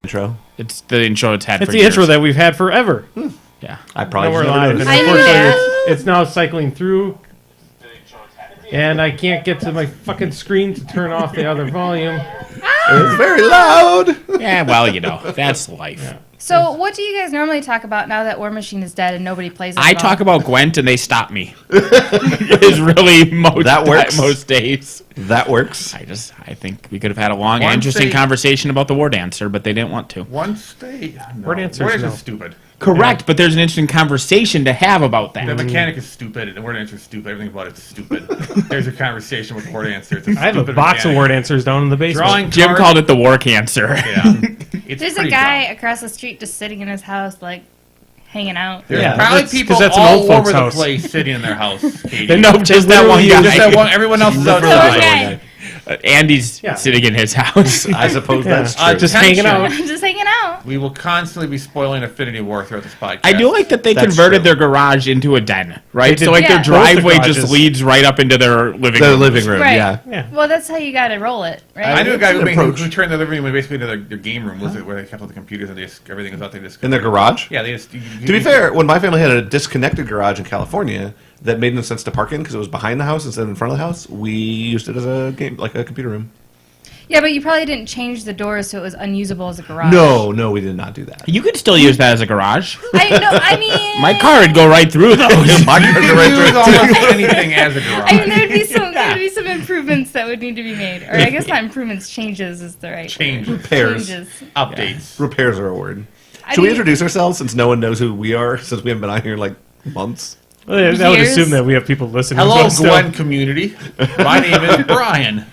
Intro. It's the intro it's had It's for the years. intro that we've had forever. Yeah. I probably Now we're just never live, and noticed. I knew unfortunately, it's now cycling through, and I can't get to my fucking screen to turn off the other volume. It's very loud. Yeah, well, that's life. Yeah. So, what do you guys normally talk about now that War Machine is dead and nobody plays it? I at all? talk about Gwent and they stop me. It's really That works. most days. That works. I think we could have had a long, Once interesting they- conversation about the War Dancer, but they didn't want to. Once they... No. Word answer's no. stupid. Correct, but there's an interesting conversation to have about The that. mechanic is stupid, and the word answer is stupid. Everything about it's stupid. There's a conversation with word answer. It's I have a stupid box of mechanic. word answers down in the basement. Drawing Jim cards- called it the War Cancer. Yeah. It's There's a pretty guy dumb. across the street just sitting in his house, like, hanging out. There's Yeah, probably that's- people 'cause that's an all old folks' over the house. place sitting in their house, Katie. No, just that one literally guy. Just that one. Everyone else is Literally. outside. Okay. Andy's Yeah. sitting in his house. I suppose that's true. Just hanging out. Just hanging out. We will constantly be spoiling Affinity War throughout this podcast. I do like that they That's converted true. their garage into a den, right? They did- So like Yeah. their Both the driveway just garages. leads right up into their living the room. living room. Right. Yeah. Yeah. Well, that's how you gotta roll it, right? I knew a guy An approach. who turned their living room basically into their game room, was it, where they kept all the computers and everything was out there. In their garage. Yeah, they just. To be fair, when my family had a disconnected garage in California that made no sense to park in because it was behind the house instead of in front of the house, we used it as a game, like a computer room. Yeah, but you probably didn't change the doors so it was unusable as a garage. No, we did not do that. You could still use that as a garage. I mean... My car would go right through those. My You car can right use through. almost anything as a garage. I mean, there'd be some improvements that would need to be made. Or I guess not improvements, changes is the right Change. word. Repairs. Changes. Updates. Repairs are a word. I Should we mean- introduce ourselves since no one knows who we are since we haven't been out here in like months? Well, I would Years. assume that we have people listening. Hello, to us still. Gwen community. My name is Brian.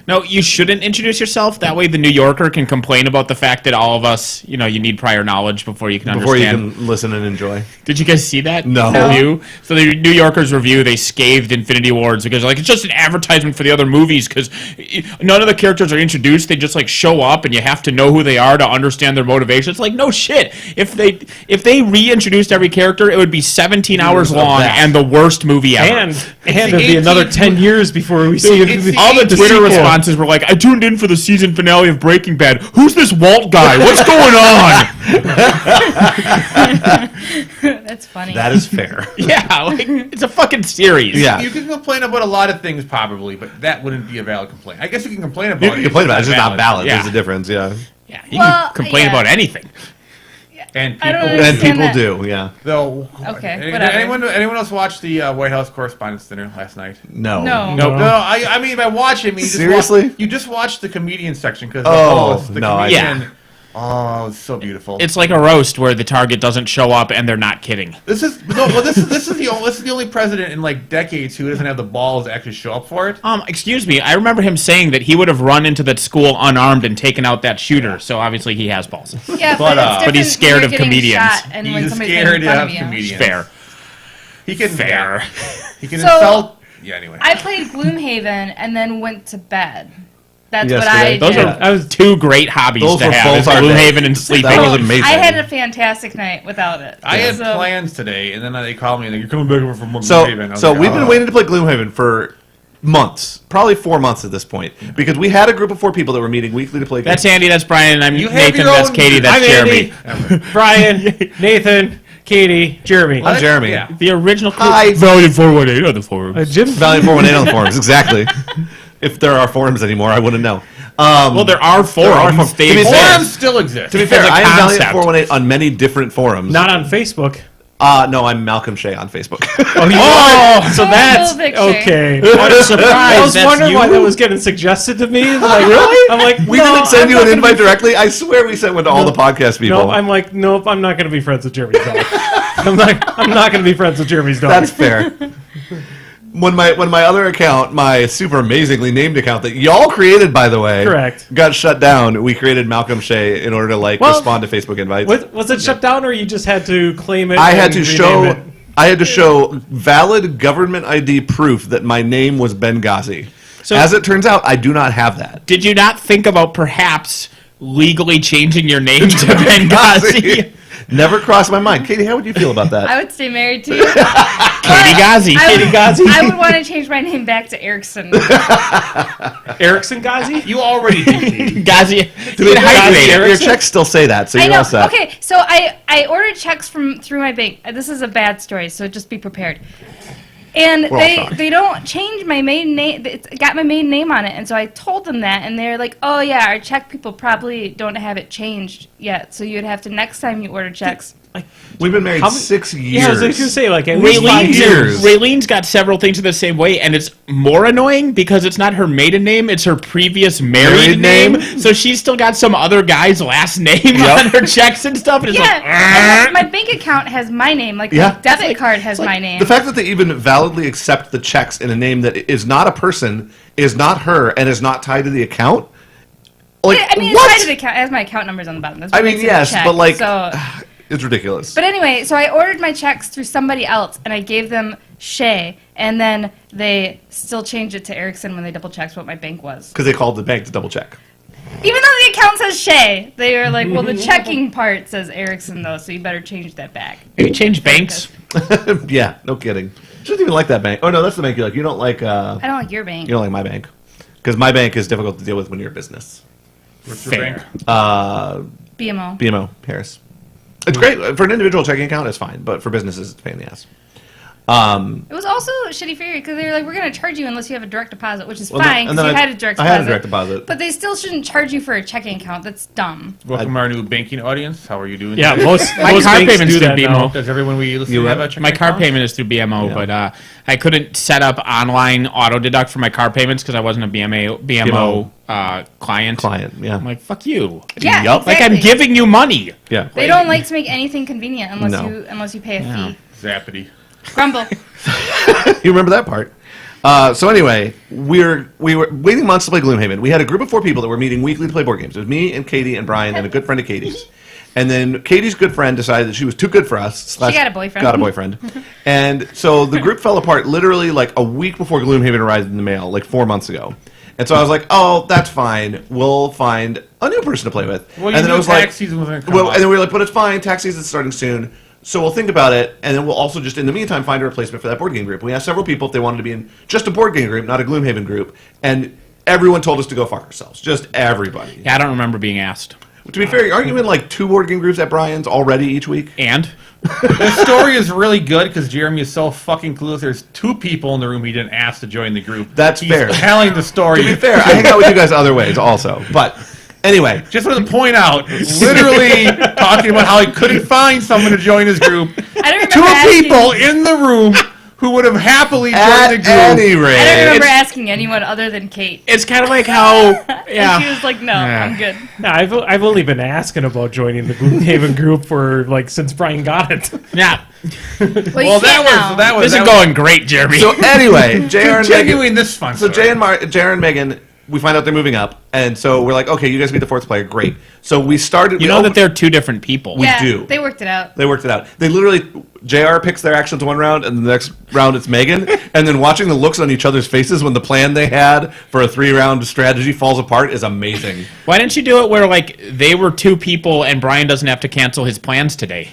No, you shouldn't introduce yourself. That way the New Yorker can complain about the fact that all of us, you need prior knowledge before you can Before you understand. can listen and enjoy. Did you guys see that No. review? So the New Yorker's review, they scathed Infinity Wars because like it's just an advertisement for the other movies because none of the characters are introduced. They just like show up and you have to know who they are to understand their motivation. It's like no shit. If they reintroduced every character, it would be 17 hours of long that. and the worst movie ever. And the it'll be another 18th 10 years before we see it's the all the the Twitter sequel. responses were like, I tuned in for the season finale of Breaking Bad. Who's this Walt guy? What's going on? That's funny. That is fair. Yeah, like, it's a fucking series. Yeah. You can complain about a lot of things, probably, but that wouldn't be a valid complaint. I guess you can complain about You it. can complain about it. It's just not valid. Yeah. There's a difference, yeah. Yeah, you Well, can complain yeah. about anything. And I don't people, And understand people that. do, yeah. though. Okay, whatever. Anyone else watch the White House Correspondents' Dinner last night? No. No. Nope. No, I mean by watching, Seriously? you just watch the comedian section because Oh, the no, I- comedian. Oh, it's so beautiful. It's like a roast where the target doesn't show up and they're not kidding. This is the only president in like decades who doesn't have the balls to actually show up for it. Excuse me, I remember him saying that he would have run into that school unarmed and taken out that shooter, so obviously he has balls. Yeah, But, it's but he's different scared when of you're getting comedians. shot and when He's somebody's scared making fun of of you. comedians. Fair. He can Fair. He can So- insult. Yeah. Anyway. I played Gloomhaven and then went to bed. That's Yesterday. what I Those did. are I was- two great hobbies Those to were have, is both our Gloomhaven days. and sleeping. That was amazing. I had a fantastic night without it. I had So- plans today, and then they called me and you're coming back over from So, Gloomhaven. I was so like, we've been "Oh." waiting to play Gloomhaven for months, probably 4 months at this point, because we had a group of 4 people that were meeting weekly to play. That's games. Andy, that's Brian, and I'm You have Nathan, your that's own- Katie, that's I'm Jeremy. Andy, Brian, Nathan, Katie, Jeremy. I'm Jeremy. Yeah. The original Hi. Valiant 418 on the forums. Jim. Valiant 418 on the forums, exactly. If there are forums anymore, I wouldn't know. Well, there are forums. forums. They To be exist. Forums still exist. To be fair, As a I am Valiant concept. 418 on many different forums. Not on Facebook. No, I'm Malcolm Shea on Facebook. Oh, so that's Little picture. okay. What a surprise. I was That's wondering why you? that was getting suggested to me. Like, Really? I'm like, We no, didn't send I'm you not an gonna invite be- directly. I swear we sent one to all the podcast people. Nope, I'm like, nope, I'm not going to be friends with Jeremy's dog. I'm not going to be friends with Jeremy's dog. That's fair. When my other account, my super amazingly named account that y'all created, by the way, Correct. got shut down, we created Malcolm Shea in order to Well, respond to Facebook invites. Was it shut down, or you just had to claim it? I had and to rename show. I had to show valid government ID proof that my name was Benghazi. So- As it turns out, I do not have that. Did you not think about perhaps legally changing your name to Benghazi? Never crossed my mind. Katie, how would you feel about that? I would stay married to you. Katie Ghazi. I would want to change my name back to Erickson. Erickson Ghazi? You already did, Katie. Ghazi. Your checks still say that, so I you're know. all set. Okay, so I ordered checks through my bank. This is a bad story, so just be prepared. And We're all shocked. they don't change my maiden name. It's got my maiden name on it, and so I told them that, and they're like, "Oh yeah, our check people probably don't have it changed yet, so you'd have to next time you order checks." We've been married How many- 6 years. Yeah, I was going to say, like, at least 5 Raylene's, years. Raylene's got several things in the same way, and it's more annoying because it's not her maiden name; it's her previous married Married name? name. So she's still got some other guy's last name on her checks and stuff. And it's Yeah, like, and my bank account has my name. Like Yeah. my debit card has my name. The fact that they even validly accept the checks in a name that is not a person, is not her, and is not tied to the account. Like, I mean, what? it's tied to the account. It has my account numbers on the bottom. That's what I mean, makes it a yes, check. but like, So, it's ridiculous. but anyway, so I ordered my checks through somebody else, and I gave them Shay, and then they still changed it to Erickson when they double checked what my bank was. Because they called the bank to double check. Even though the account says Shay, they were like, "Well, the checking part says Erickson, though, so you better change that back." maybe change banks. Yeah, no kidding. She doesn't even like that bank. Oh no, that's the bank you like. You don't like. I don't like your bank. You don't like my bank, because my bank is difficult to deal with when you're a business. What's your bank? BMO. BMO Harris. It's great for an individual checking account. It's fine, but for businesses, it's a pain in the ass. It was also shitty for you because they were like, "We're going to charge you unless you have a direct deposit," which is Well, fine and because then you had a direct I deposit. had a direct deposit. But they still shouldn't charge you for a checking account. That's dumb. Welcome to our new banking audience. How are you doing? Yeah, today? most My most car banks payments do through that BMO. now. Does everyone we listen You to have what? a checking My car account? payment is through BMO, Yeah. but I couldn't set up online auto deduct for my car payments because I wasn't a BMO client. Yeah. I'm like, fuck you. Yeah, Yup. Like I'm exactly. giving you money. Yeah. They don't like to make anything convenient unless No. you pay a Yeah. fee. Zappity. Grumble. You remember that part? So anyway, we were waiting months to play Gloomhaven. We had a group of 4 people that were meeting weekly to play board games. It was me and Katie and Brian and a good friend of Katie's. And then Katie's good friend decided that she was too good for us. She got a boyfriend. Got a boyfriend. And so the group fell apart literally like a week before Gloomhaven arrived in the mail, like 4 months ago. And so I was like, oh, that's fine. We'll find a new person to play with. Well, you and then knew it was tax like, season was gonna come well, up. and then we were like, but it's fine. Tax season's starting soon. So we'll think about it, and then we'll also just, in the meantime, find a replacement for that board game group. We asked several people if they wanted to be in just a board game group, not a Gloomhaven group, and everyone told us to go fuck ourselves. Just everybody. Yeah, I don't remember being asked. To be fair, aren't you in like 2 board game groups at Brian's already each week? And The story is really good because Jeremy is so fucking clueless. There's 2 people in the room he didn't ask to join the group. That's He's fair. telling the story. To be fair, I hang out with you guys other ways also. But anyway, Just wanted to point out, literally talking about how he couldn't find someone to join his group. I don't remember 2 asking, people in the room who would have happily joined at the group. any I don't rate, remember asking anyone other than Kate. it's kind of like how, And she yeah. was like, "No, Yeah. I'm good." Yeah, I've only been asking about joining the Gloomhaven group for like since Brian got it. Yeah. Well, Well, you can't now. that was This is that going great, Jeremy. so anyway, JR and Megan, continuing this fun. so story. JR and Megan, we find out they're moving up, and so we're like, okay, you guys be the 4th player, great. So we started. you know that they're 2 different people. Yeah, do. They worked it out. They worked it out. They literally, JR picks their actions one round, and the next round it's Megan. And then watching the looks on each other's faces when the plan they had for a 3-round strategy falls apart is amazing. Why didn't you do it where, like, they were 2 people and Brian doesn't have to cancel his plans today?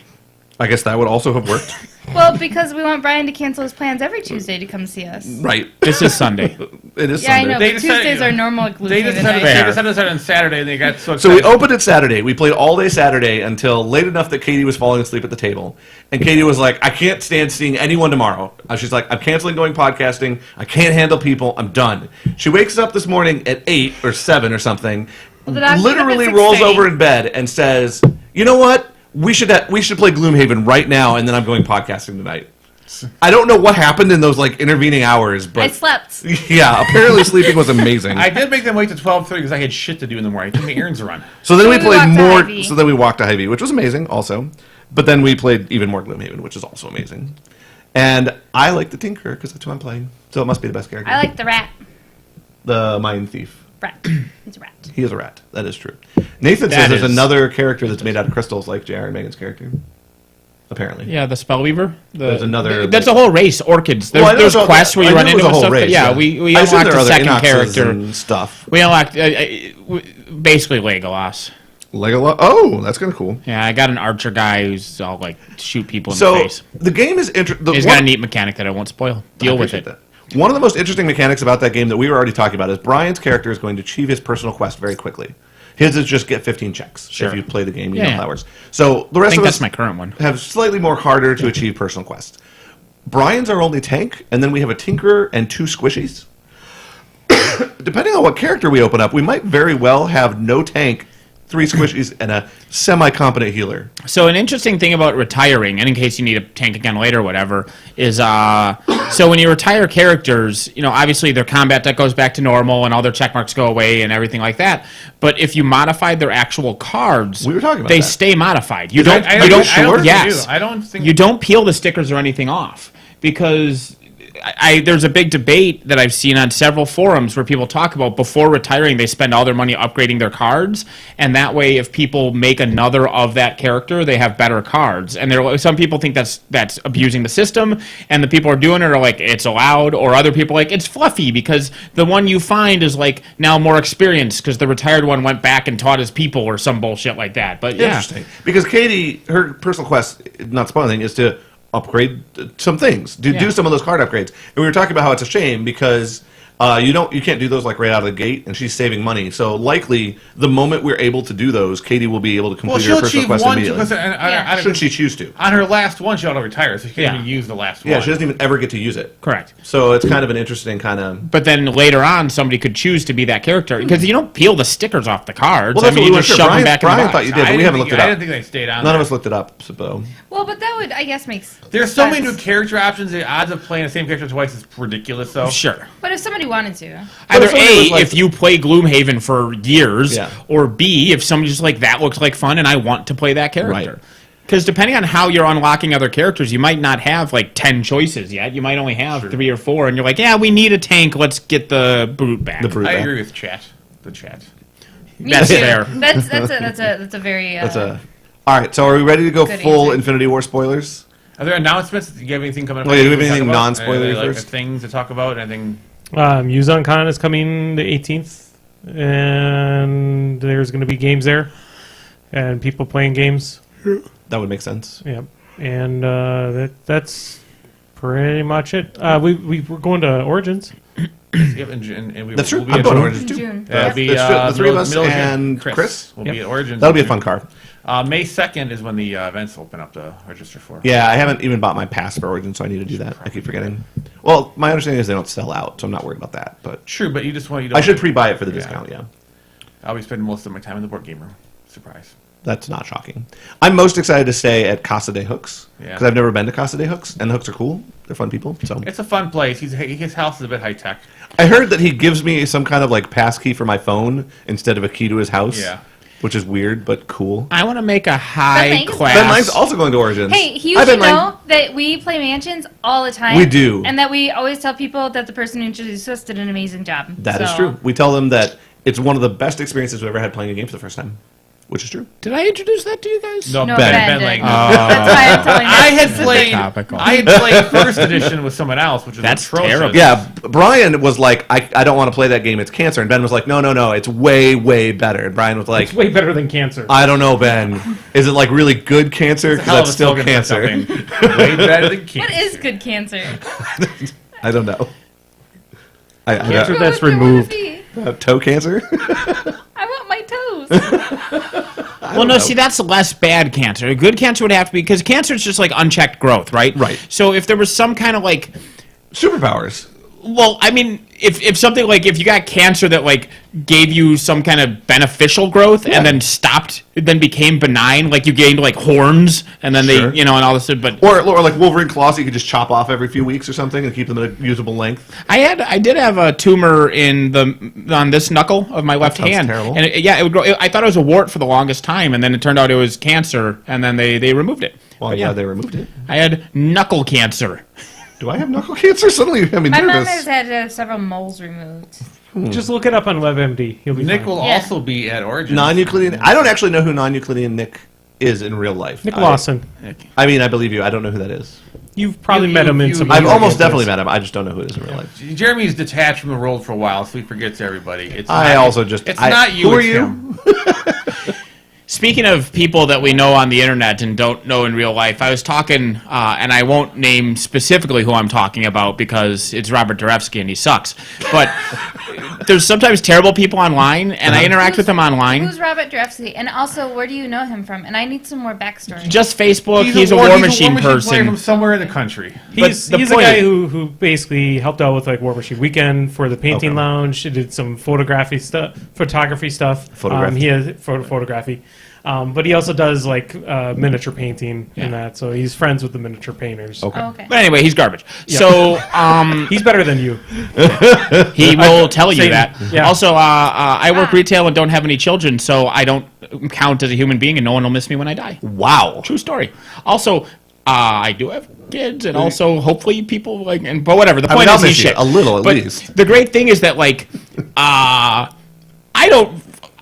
I guess that would also have worked. Well, because we want Brian to cancel his plans every Tuesday to come see us. Right. This is Sunday. It is Yeah, I Sunday. know, They but decided- Tuesdays are normal They Gloomhaven decided, nights. they decided to start on Saturday, and they got so So excited. we opened it Saturday. We played all day Saturday until late enough that Katie was falling asleep at the table. And Katie was like, I can't stand seeing anyone tomorrow. She's like, I'm canceling going podcasting. I can't handle people. I'm done. She wakes up this morning at 8 or 7 or something, Well, the doctor literally got up at rolls 6:30. over in bed and says, you know what? We should play Gloomhaven right now, and then I'm going podcasting tonight. I don't know what happened in those like intervening hours, I but slept. yeah, apparently sleeping was amazing. I did make them wait to 12:30 because I had shit to do in the morning. I took my errands to run. So then So we we played walked to more. Hy-Vee. So then we walked to Hy-Vee, which was amazing, also. But then we played even more Gloomhaven, which is also amazing. And I like the Tinkerer because that's who I'm playing. So it must be the best character. I like the rat. the Mind Thief. Rat. He's a rat. He is a rat. That is true. Nathan That says there's is- another character that's made out of crystals, like J.R. and Megan's character. Apparently. Yeah, the Spellweaver. There's another- That's a whole race. Orchids. There's, Well, I know there's it's all- quests where I you knew run it was into a whole stuff. race, Yeah, we I assume unlocked there are a other second Inoxes character. and stuff. We unlocked basically Legolas. Legolas. Oh, that's kind of cool. Yeah, I got an archer guy who's all like shoot people in the So face. the game is interesting. He's got a neat mechanic that I won't spoil. Deal with it. One of the most interesting mechanics about that game that we were already talking about is Brian's character is going to achieve his personal quest very quickly. His is just get 15 checks. Sure. If you play the game, you Yeah, know yeah. how it works. So the I rest think of that's us my current one. have slightly more harder to achieve personal quests. Brian's our only tank, and then we have a tinkerer and 2 squishies. Depending on what character we open up, we might very well have no tank, 3 squishies, and a semi-competent healer. So an interesting thing about retiring, and in case you need a tank again later or whatever, is so when you retire characters, obviously their combat deck goes back to normal and all their check marks go away and everything like that. But if you modified their actual cards, We were talking about they that. stay modified. You Is that- don't. I You don't don't. think- sure? Yes. I don't think You don't peel the stickers or anything off because. There's a big debate that I've seen on several forums where people talk about before retiring they spend all their money upgrading their cards, and that way if people make another of that character they have better cards. And some people think that's abusing the system, and the people who are doing it are like it's allowed, or other people are like it's fluffy because the one you find is like now more experienced because the retired one went back and taught his people or some bullshit like that. But yeah. Interesting. Because Katie, her personal quest, not spoiling, is to upgrade some things, do some of those card upgrades. And we were talking about how it's a shame because you can't do those like right out of the gate, and she's saving money. So likely, the moment we're able to do those, Katie will be able to complete her she'll personal achieve quest one immediately. because Should she choose to? on her last one, she ought to retire, so she can't Yeah. even use the last Yeah, one. she doesn't even ever get to use it. Correct. So it's kind of an interesting kind of. But then later on, somebody could choose to be that character because you don't peel the stickers off the cards. Well, that's what you we just were shove sure. them back Brian in the box. thought you did, but we haven't looked it I up. didn't think they stayed on None there. of us looked it up. So. Well, but that would, I guess, makes There's so many sense. new character options. The odds of playing the same character twice is ridiculous, though. Sure. But if somebody wanted to. Either if somebody A, was like- if you play Gloomhaven for years, Yeah. or B, if somebody's just like, that looks like fun and I want to play that character. Right. Because depending on how you're unlocking other characters, you might not have like 10 choices yet. You might only have 3 or 4, and you're like, yeah, we need a tank. Let's get the brute back. The brute. I back. agree with chat. The chat. Me That's too. fair. That's a very. That's a. All right, so are we ready to go Good full answer. Infinity War spoilers? Are there announcements? Do you have anything coming up? Well, yeah, do we have to talk anything about? non-spoilery Any, like, first? things to talk about? Anything? UzonCon is coming the 18th, and there's going to be games there, and people playing games. That would make sense. Yeah, and that's pretty much it. We're going to Origins. Yep, and we That's true. We'll be I'm at going to Origins. Origins too. June. That'll Yep. be That's true. The three of us middle June. and Chris. will be at Origins. That'll be a fun car. May 2nd is when the events open up to register for. Yeah, I haven't even bought my pass for Origin, so I need to do that. I keep forgetting. Well, my understanding is they don't sell out, so I'm not worried about that. But True, but you just want you. I should pre-buy it for the Yeah. discount. Yeah, I'll be spending most of my time in the board game room. Surprise. that's not shocking. I'm most excited to stay at Casa de Hooks Yeah. because I've never been to Casa de Hooks, and the Hooks are cool. They're fun people. So It's a fun place. His house is a bit high tech. I heard that he gives me some kind of like pass key for my phone instead of a key to his house. Yeah. Which is weird but cool. I want to make a high Lang- class. Ben Lang's also going to Origins. Hey, you I've should been know that we play mansions all the time. We do. And that we always tell people that the person who introduced us did an amazing job. That is So- true. We tell them that it's one of the best experiences we've ever had playing a game for the first time, which is true. Did I introduce that to you guys? No, No, Ben. Ben, Ben did. Lang. That's why I'm telling you. I had played. Topical. I had played first edition with someone else, which was That's atrocious. terrible. Yeah, Brian was like, I don't want to play that game. It's cancer. And Ben was like, no, it's way, way better. And Brian was like, It's way better than cancer. I don't know, Ben. Is it like really good cancer? It's a hell Because of a that's still slogan for cancer. something. Way better than cancer. What is good cancer? I don't know. Cancer What that's would it removed. be? Toe cancer? I want my toes. Well, no, see, that's less bad cancer. A good cancer would have to be, because cancer is just like unchecked growth, right? Right. So if there was some kind of like, Superpowers. well, I mean, if something like, if you got cancer that like gave you some kind of beneficial growth and then stopped, it then became benign, like you gained like horns and then Sure. they, and all this, but Or like Wolverine claws you could just chop off every few weeks or something and keep them at a usable length. I did have a tumor on this knuckle of my left sounds hand. terrible. And it would grow. I thought it was a wart for the longest time, and then it turned out it was cancer, and then they removed it. Well, But yeah, they removed it. I had knuckle cancer. Do I have knuckle cancer? Suddenly you have me My mom nervous. has had several moles removed. Just look it up on WebMD. You'll be Nick fine. will Yeah. also be at Origins. Non-Euclidean. I don't actually know who non-Euclidean Nick is in real life. Nick Lawson. I mean, I believe you. I don't know who that is. You've probably You- met him in you- some. I've other almost games. definitely met him. I just don't know who it is in real life. Jeremy's detached from the world for a while, so he forgets everybody. It's I not- also just. It's I- not you. Who are it's you? him. Speaking of people that we know on the internet and don't know in real life, I was talking, and I won't name specifically who I'm talking about because it's Robert Durevsky and he sucks. But there's sometimes terrible people online, and I interact with them online. Who's Robert Durevsky? And also, where do you know him from? And I need some more backstory. Just Facebook. He's a War Machine player person. from somewhere in the country. He's the a point guy is- who basically helped out with like War Machine Weekend for the Painting Lounge. He did some photography stuff. He has photography. But he also does like miniature painting and that. So he's friends with the miniature painters. Okay. Oh, okay. But anyway, he's garbage. Yeah. So He's better than you. he will tell you Same. that. Yeah. Also, I work retail and don't have any children, so I don't count as a human being, and no one will miss me when I die. Wow. True story. Also, I do have kids, and also hopefully people like. But whatever. The point I'll is, he's miss you shit. a little at But least. the great thing is that like,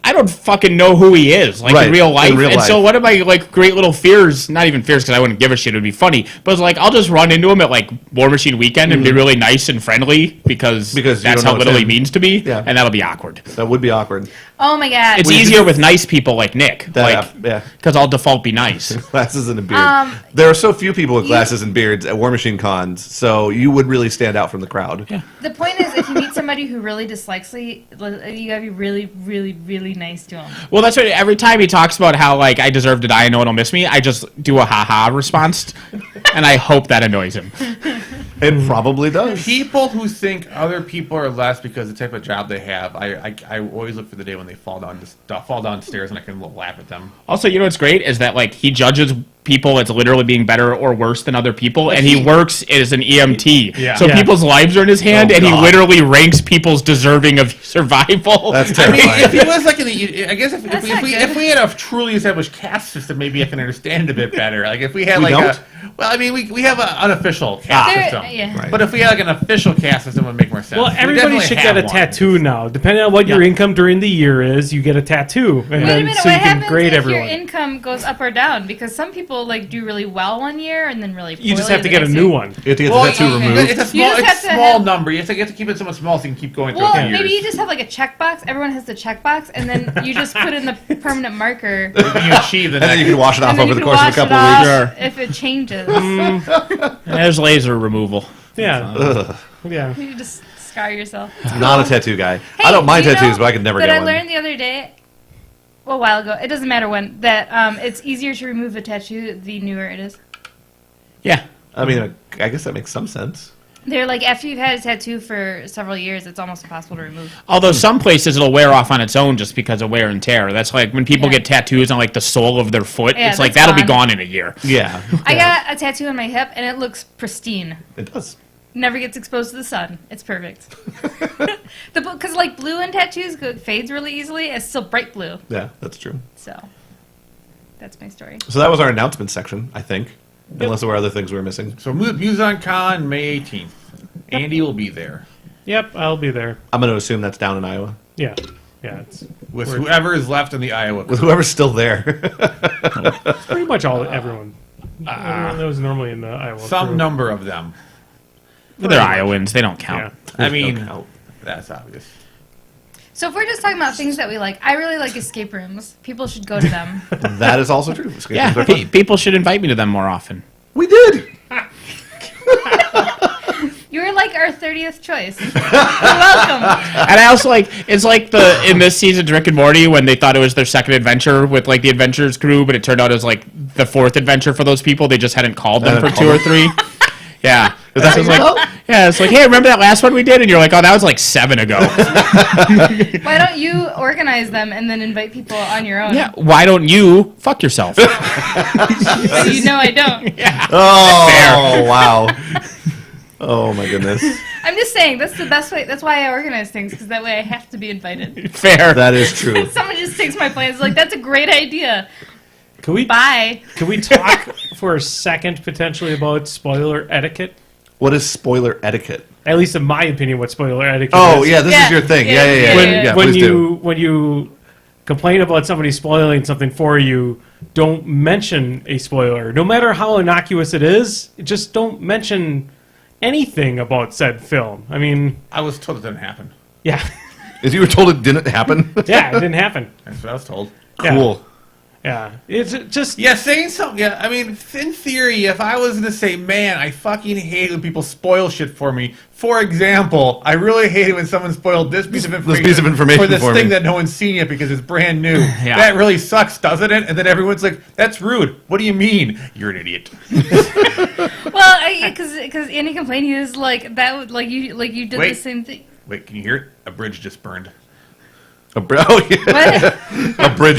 I don't fucking know who he is, like Right, in real in life. real And so life. one of my like great little fears, not even fears because I wouldn't give a shit, it would be funny, but it's like I'll just run into him at like War Machine Weekend and be really nice and friendly because you that's don't how know it's little he him. means to me, Yeah. and that'll be awkward. That would be awkward. Oh my god. It's easier with nice people like Nick, That, yeah. because I'll default be nice. Glasses and a beard. There are so few people with glasses and beards at War Machine cons, so you would really stand out from the crowd. Yeah. The point is, if you meet somebody who really dislikes you, you gotta be really, really, really nice to them. Well, that's what every time he talks about how like I deserve to die and no one will miss me, I just do a haha response, and I hope that annoys him. It probably does. People who think other people are less because of the type of job they have, I always look for the day when they fall downstairs and I can laugh at them. Also, you know what's great is that like he judges people as literally being better or worse than other people, and he works as an EMT. Yeah. So Yeah. people's lives are in his hand, Oh, and he God. literally ranks people's deserving of survival. That's I mean, terrifying. if he was like in the, I guess if That's not good. we had a truly established caste system, maybe I can understand it a bit better. Like if we had We like don't? well, I mean, we have an unofficial caste There- system. yeah. Right. But if we had like an official caste system, it would make more sense. Well, We everybody definitely should have get a one. tattoo now. Depending on what your income during the year is, you get a tattoo, and Wait a then minute, so what you can happens grade if everyone. your income goes up or down? Because some people like do really well one year and then really poorly You just have to the get a next new year. one. You have to get Well, the tattoo okay. removed. It's a You small, just have to small have- number. You have to keep it somewhat small so you can keep going through Well, years. maybe you just have like a checkbox. Everyone has the checkbox, and then you just put in the permanent marker. you achieve the And then you next. can wash it off And then over you the can course of a wash it couple of off weeks. if it changes. There's laser removal. Yeah, yeah. You just scar yourself. Not a tattoo guy. Hey, I don't mind do you tattoos, know but I could never that get I one. learned the other day, well, a while ago. It doesn't matter when. That it's easier to remove a tattoo the newer it is. Yeah. I mean, I guess that makes some sense. They're like after you've had a tattoo for several years, it's almost impossible to remove. Although some places it'll wear off on its own just because of wear and tear. That's like when people Yeah. get tattoos on like the sole of their foot. Yeah, it's like that's that'll be gone. gone in a year. Yeah, I got a tattoo on my hip, and it looks pristine. it does. Never gets exposed to the sun. It's perfect. Because like blue in tattoos fades really easily. It's still bright blue. Yeah, that's true. So that's my story. So that was our announcement section, I think. Unless there were other things we were missing. So MuseonCon May 18th. Andy will be there Yep, I'll be there. I'm going to assume that's down in Iowa. Yeah, yeah. It's with whoever is left in the Iowa. With whoever's still there. pretty much everyone. Everyone that was normally in the Iowa. Some crew. number of them. They're Iowans. They don't count. Yeah. I mean, count. that's obvious. So if we're just talking about things that we like, I really like escape rooms. People should go to them. That is also true. Escape Yeah, rooms are fun. people should invite me to them more often. We did. You were like our 30th choice. You're welcome. And I also like it's like the in this season of Rick and Morty when they thought it was their second adventure with like the Adventures crew, but it turned out it was like the fourth adventure for those people. They just hadn't called them for Hadn't 2 or called 3. Yeah. Is that So it's what you like, call it? yeah, it's like, hey, remember that last one we did? And you're like, oh, that was like 7 ago. Why don't you organize them and then invite people on your own? Yeah, why don't you fuck yourself? So you know I don't. Oh, wow. Oh, my goodness. I'm just saying, that's the best way. That's why I organize things, because that way I have to be invited. Fair. That is true. Someone just takes my plans, like, that's a great idea. Can we Bye. Can we talk for a second potentially about spoiler etiquette? What is spoiler etiquette? At least in my opinion, what spoiler etiquette Oh, is. yeah, this Yeah. is your thing. Yeah, Yeah, yeah, yeah. yeah, When, yeah, when please do. when you complain about somebody spoiling something for you, don't mention a spoiler. No matter how innocuous it is, just don't mention anything about said film. I mean, I was told it didn't happen. yeah. If you were told it didn't happen? Yeah, it didn't happen. That's what I was told. Yeah. Cool. Yeah, it's just saying something. Yeah, I mean, in theory, if I was to say, man, I fucking hate when people spoil shit for me. For example, I really hate it when someone spoiled this piece of information, for this thing that no one's seen yet because it's brand new. Yeah. That really sucks, doesn't it? And then everyone's like, "That's rude." What do you mean? You're an idiot. Well, because Andy complained, he was like that, like you did the same thing. Wait, can you hear it? A bridge just burned. A bridge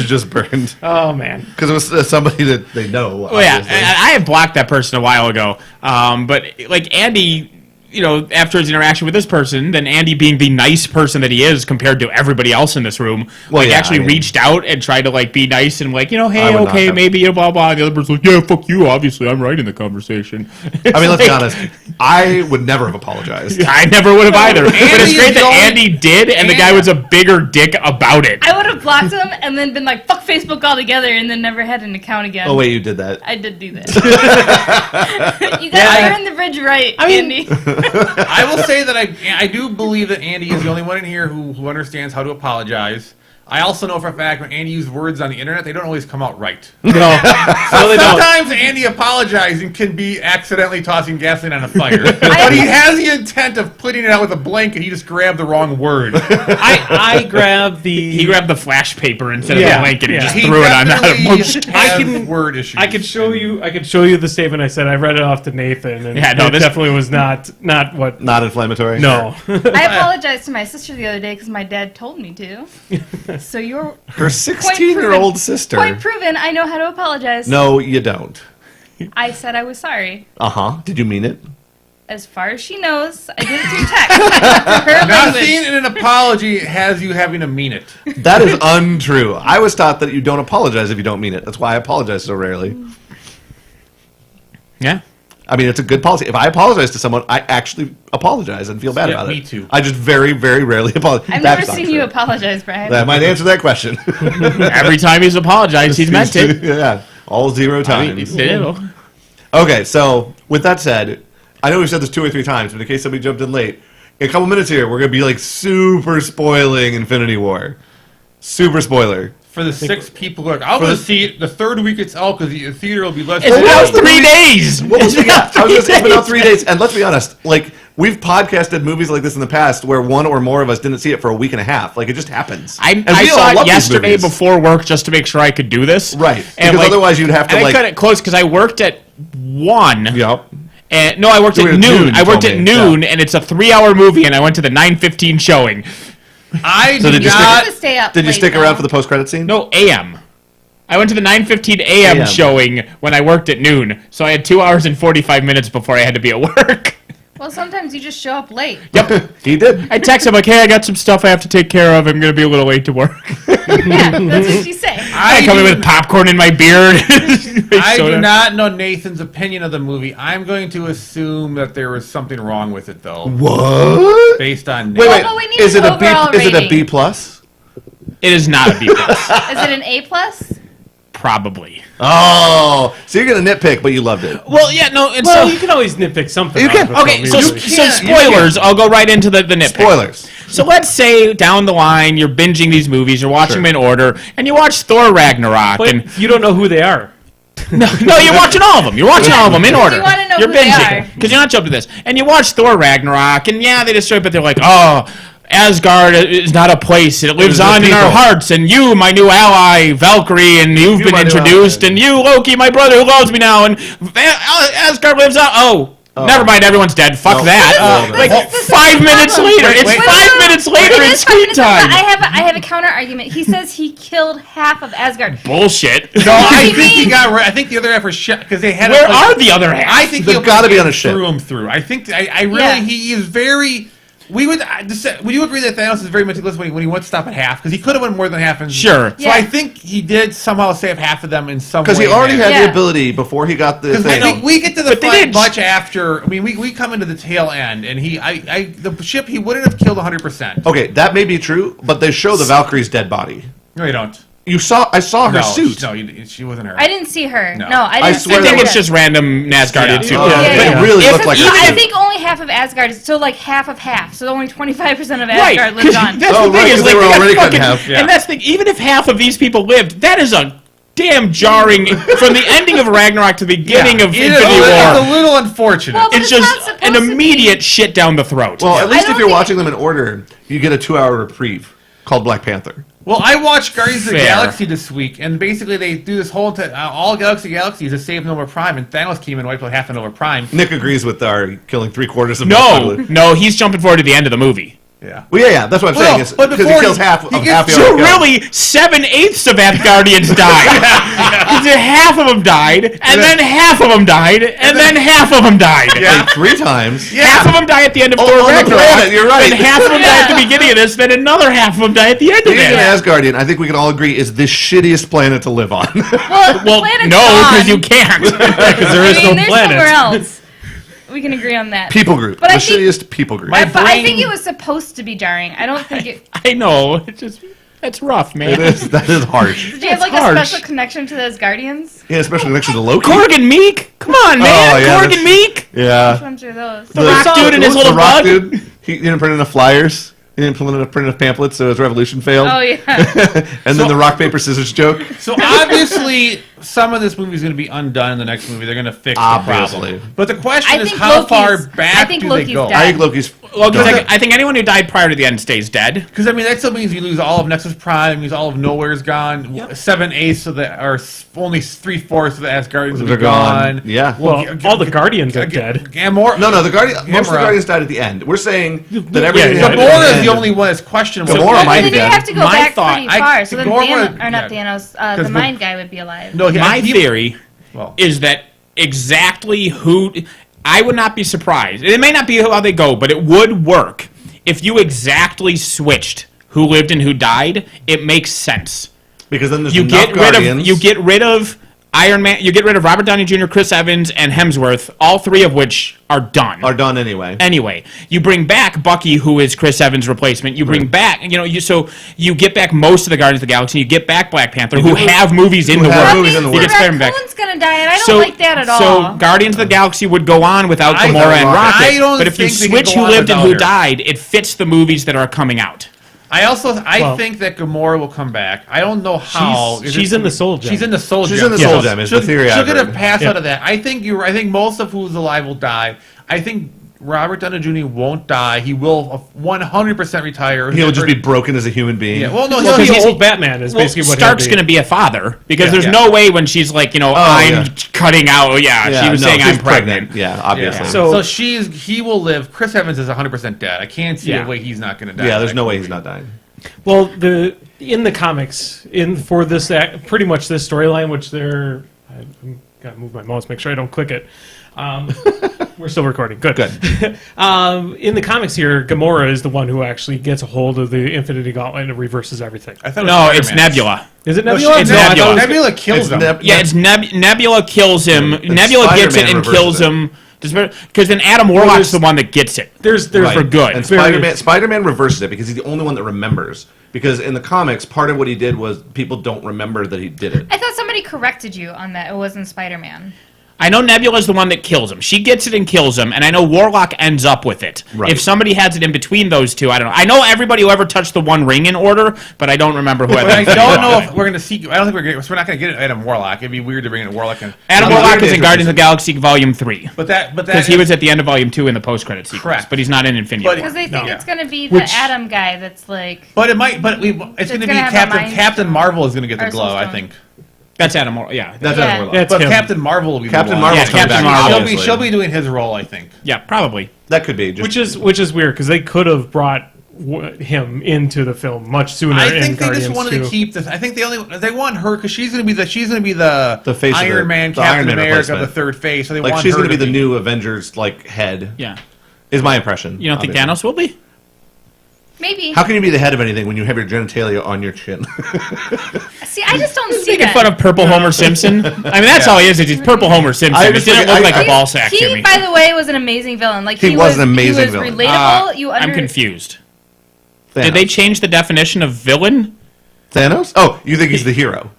just burned. oh man. Because it was somebody that they know. Well, yeah, obviously. I had blocked that person a while ago. But like Andy, after his interaction with this person, then Andy being the nice person that he is compared to everybody else in this room, actually reached out and tried to like be nice and like, hey, okay, maybe blah blah. And the other person's like, yeah, fuck you. Obviously, I'm right in the conversation. I mean, let's be honest. I would never have apologized. I never would have either. But it's great that Andy did, and the guy was a bigger dick about it. I would have blocked him and then been like, fuck Facebook altogether, and then never had an account again. Oh wait, you did that. I did do that. You guys burned the bridge right, Andy. I will say that I do believe that Andy is the only one in here who understands how to apologize. I also know for a fact when Andy uses words on the internet, they don't always come out right. No, Sometimes Andy apologizing can be accidentally tossing gasoline on a fire. But he has the intent of putting it out with a blanket. He just grabbed the wrong word. I grabbed the. He grabbed the flash paper instead of the blanket and just He threw it on that definitely emotion. has word issues. I could show you the statement I said. I read it off to Nathan, and it definitely was not what. Not inflammatory. No. I apologized to my sister the other day because my dad told me to. So you're Her 16-year-old sister. Point proven. I know how to apologize. No, you don't. I said I was sorry. Did you mean it? As far as she knows, I did it through text. Her language. Nothing in an apology has you having to mean it. That is untrue. I was taught that you don't apologize if you don't mean it. That's why I apologize so rarely. Yeah. I mean, it's a good policy. If I apologize to someone, I actually apologize and feel bad about it. Me too. I just very, very rarely apologize. I've never seen you apologize, Brian. That might answer that question. Every time he's apologized, he's meant it. Yeah, all 0 times. Ew. Okay, so with that said, I know we've said this 2 or 3 times, but in case somebody jumped in late, in a couple minutes here, we're going to be like super spoiling Infinity War. Super spoiler. For the 6 people who are like, I'll go see it the 3rd week it's out because the theater will be less. It's been out 3 days. What was it's been out 3 days, and let's be honest, like we've podcasted movies like this in the past where one or more of us didn't see it for a week and a half. Like it just happens. I saw it yesterday before work just to make sure I could do this. Right, and because otherwise you'd have to and like. I cut it close because I worked at 1. Yep. And no, I worked at noon. I worked at noon, and it's a 3-hour movie, and I went to the 9:15 showing. I So did did you not. Stay up Did you late, stick though. around for the post-credit scene? No, AM. I went to the 9:15 AM showing when I worked at noon, so I had 2 hours and 45 minutes before I had to be at work. Well, sometimes you just show up late. Yep. He did. I text him like, hey, I got some stuff I have to take care of. I'm going to be a little late to work. Yeah, that's what you say. I come in with popcorn in my beard. I do not know Nathan's opinion of the movie. I'm going to assume that there was something wrong with it, though. What? Based on Wait, Well, we need is it an a B? overall Is it a rating. B plus? It is not a B+. Is it an A plus? Probably. Oh, so you're gonna nitpick, but you loved it. Well, yeah, no, it's Well, you can always nitpick something. You can. out of a okay, film, so usually. spoilers. I'll go right into the nitpick. Spoilers. So let's say down the line you're binging these movies, you're watching them in order, and you watch Thor Ragnarok, But and you don't know who they are. no, you're watching all of them. You're watching all of them in order. You wanna know you're who they binging are. because you're not jumping to this, and you watch Thor Ragnarok, and yeah, they destroy, but they're like, oh. Asgard is not a place. It lives It is on a in our people. hearts. And you, my new ally, Valkyrie, and you've been my new introduced. ally. And you, Loki, my brother who loves me now. And Asgard lives on. Oh, never mind. Everyone's dead. Fuck No. that. No, no, like no. 5 minutes later. It's wait. 5 minutes later in It is screen 5 minutes, but time. I have a counter argument. He says he killed half of Asgard. Bullshit. No, I you think he mean? got. I think the other half was shit because they had. Where like, are the other half? I think They've he gotta be on a ship. Threw him through. I think. I really. Yeah. He is very. Would you agree that Thanos is very meticulous when he went to stop at half? Because he could have went more than half. Sure. So Yeah. I think he did somehow save half of them in some way. Because he already had Yeah. the ability before he got the Because thing. we get to the But they fight didn't- much after. I mean, we come into the tail end, and the ship he wouldn't have killed 100%. Okay, that may be true, but they show the Valkyrie's dead body. No, you don't. I saw her No, suit. No, she wasn't her. I didn't see her. No. No, I I didn't swear I see think her. it's just random Asgardian too. Oh, Yeah, but yeah. it really If looked like her even- I suit. think only half of Asgard, so like half of half. So only 25% of Right. Asgard lives on. That's Oh, the thing right, is 'cause they like were they got already cutting fucking, half. Yeah. and that's the thing. Even if half of these people lived, that is a damn jarring from the ending of Ragnarok to the beginning of Infinity War. It's a little unfortunate. Well, It's just an immediate shit down the throat. Well, at least if you're watching them in order, you get a 2-hour reprieve called Black Panther. Well, I watched Guardians of the Fair. Galaxy this week, and basically they do this whole all galaxies to save Nova Prime, and Thanos came and wiped out half of Nova Prime. Nick agrees with our killing 3/4 of no, he's jumping forward to the end of the movie. Yeah. Well, yeah, that's what I'm saying. Is but because he kills half of half the So other guy. really, 7/8 of Asgardians died. Half of them died, and then half of them died, and then half of them died. Like 3 times. Half of them die at the end of Thor on the Ragnarok. planet, you're right. Then half of them die at the beginning of this. Then another half of them die at the end of Being it. an Asgardian, I think we can all agree, is the shittiest planet to live on. Well, Well, planet's no, gone. because you can't. Because there is I mean, no there's planet. somewhere else. We can agree on that. People group. But the I think- shittiest people group. But I brain- think it was supposed to be jarring. I don't think it. I know. That's rough, man. That is harsh. Did you have like It's a harsh. special connection to those Guardians? Yeah, especially next to the Loki. Corgan Meek? Come on, man. Oh, yeah, Corgan that's- Meek? Yeah. Which ones are those? The rock dude and his the little rock bug? dude. He didn't print enough flyers. He didn't print enough pamphlets, so his revolution failed. Oh yeah. And then the rock paper scissors joke. So obviously, some of this movie is going to be undone in the next movie. They're going to fix Obviously. the problem. But the question I is, think how far Loki's- back I think do Loki's they go? dead. I think Loki's. Well, because done. I think anyone who died prior to the end stays dead. Because I mean, that still means you lose all of Nexus Prime, means all of Nowhere's gone. 7/8 of the, or only 3/4 of the Asgardians will They're be gone. gone. Yeah. Well, all the Guardians are dead. Gamora. No, the Guardian. Most of the Gamora. Guardians died at the end. We're saying that everything. yeah, happened at Gamora is end. the only one that's questionable. Gamora Well, might then be you dead. have to go My back thought- pretty far. So then Gamora- Thanos, or not yeah. Thanos, the mind guy would be alive. No, My theory well, is that exactly who... I would not be surprised. It may not be how they go, but it would work. If you exactly switched who lived and who died, it makes sense. Because then there's You enough get Guardians. rid of Iron Man. You get rid of Robert Downey Jr., Chris Evans, and Hemsworth. All 3 of which are done. are done anyway. Anyway, you bring back Bucky, who is Chris Evans' replacement. You bring back, so you get back most of the Guardians of the Galaxy. You get back Black Panther, who have movies in the have works. movies in the You works. get Spider-Man back. Raccoon's gonna die, and I don't like that at all. So Guardians of the Galaxy would go on without I Gamora and don't- Rocket. I don't But if you think they can switch go who on lived and who without her. died, it fits the movies that are coming out. I Well- think that Gamora will come back. I don't know how. She's in the Soul Gem. She's in the Soul Gem. She's in the Soul Gem, is the theory She'll I've get a heard. pass Yeah. out of that. I think I think most of who's alive will die. I think Robert Downey Jr. won't die. He will 100% retire. He'll just be broken as a human being. Yeah. Well, no, Well, he'll because be old Batman is basically what Stark's he'll going to be a father because Yeah. there's Yeah. no way when she's like, I'm yeah. cutting out. Oh, yeah, she was saying she's I'm pregnant. Yeah, obviously. Yeah. So- So he will live. Chris Evans is 100% dead. I can't see Yeah. a way he's not going to die. Yeah, there's no way he's not dying. Well, in the comics, for this pretty much this storyline, which I'm gotta move my mouse, make sure I don't click it. We're still recording. Good. In the comics here, Gamora is the one who actually gets a hold of the Infinity Gauntlet and reverses everything. I thought it was No, it's Spider-Man. Nebula. Is it No, Nebula? it's No, I thought it Nebula. was- Nebula kills him. Yeah, it's Nebula kills him. And Nebula gets it Spider-Man and kills reverses it. him. Because then Adam Warlock's the one that gets it. There's for good. And Very- Spider-Man reverses it because he's the only one that remembers. Because in the comics, part of what he did was people don't remember that he did it. I thought somebody corrected you on that. It wasn't Spider-Man. I know Nebula's the one that kills him. She gets it and kills him, and I know Warlock ends up with it. Right. If somebody has it in between those two, I don't know. I know everybody who ever touched the One Ring in order, but I don't remember who had But I the don't know if we're going to see. I don't think we're not going to get Adam Warlock. It'd be weird to bring in Warlock. Adam Well, Warlock the is in weird Guardians is- of the Galaxy Volume 3. But Because he was at the end of Volume 2 in the post-credit sequence. Correct. But he's not in Infinity But- War. Because they think No. it's going to be the Which- Adam guy that's like. But it might. But it's going to be gonna have a mind Captain stone. Marvel is going to get the Or glow. some I stone. think. That's Adam Warlock, yeah. That's Yeah. Adam Warlock. That's But him. Captain Marvel will be Captain the one. Marvel's Yeah, coming Captain back. Marvel. obviously. She'll be doing his role. I think. Yeah, probably. That could be. Just, which is weird because they could have brought him into the film much sooner. I in think they Guardians just wanted 2. to keep this. I think they want her because she's going to be the The face of Iron the- Man, the Captain Iron Man America, replacement. the third face. So they like want she's her going to be the new Avengers head. Yeah. Is my impression. You don't think obviously. Thanos will be? Maybe. How can you be the head of anything when you have your genitalia on your chin? See, I just don't see Making that. fun of Purple Homer Simpson. I mean, that's all he is. He's Purple Homer Simpson. I It was didn't thinking- look like I- a ball sack to He, me. by the way, was an amazing villain. Like He was an amazing he was villain. relatable. I'm confused. Thanos. Did they change the definition of villain? Thanos? Oh, you think he's the hero?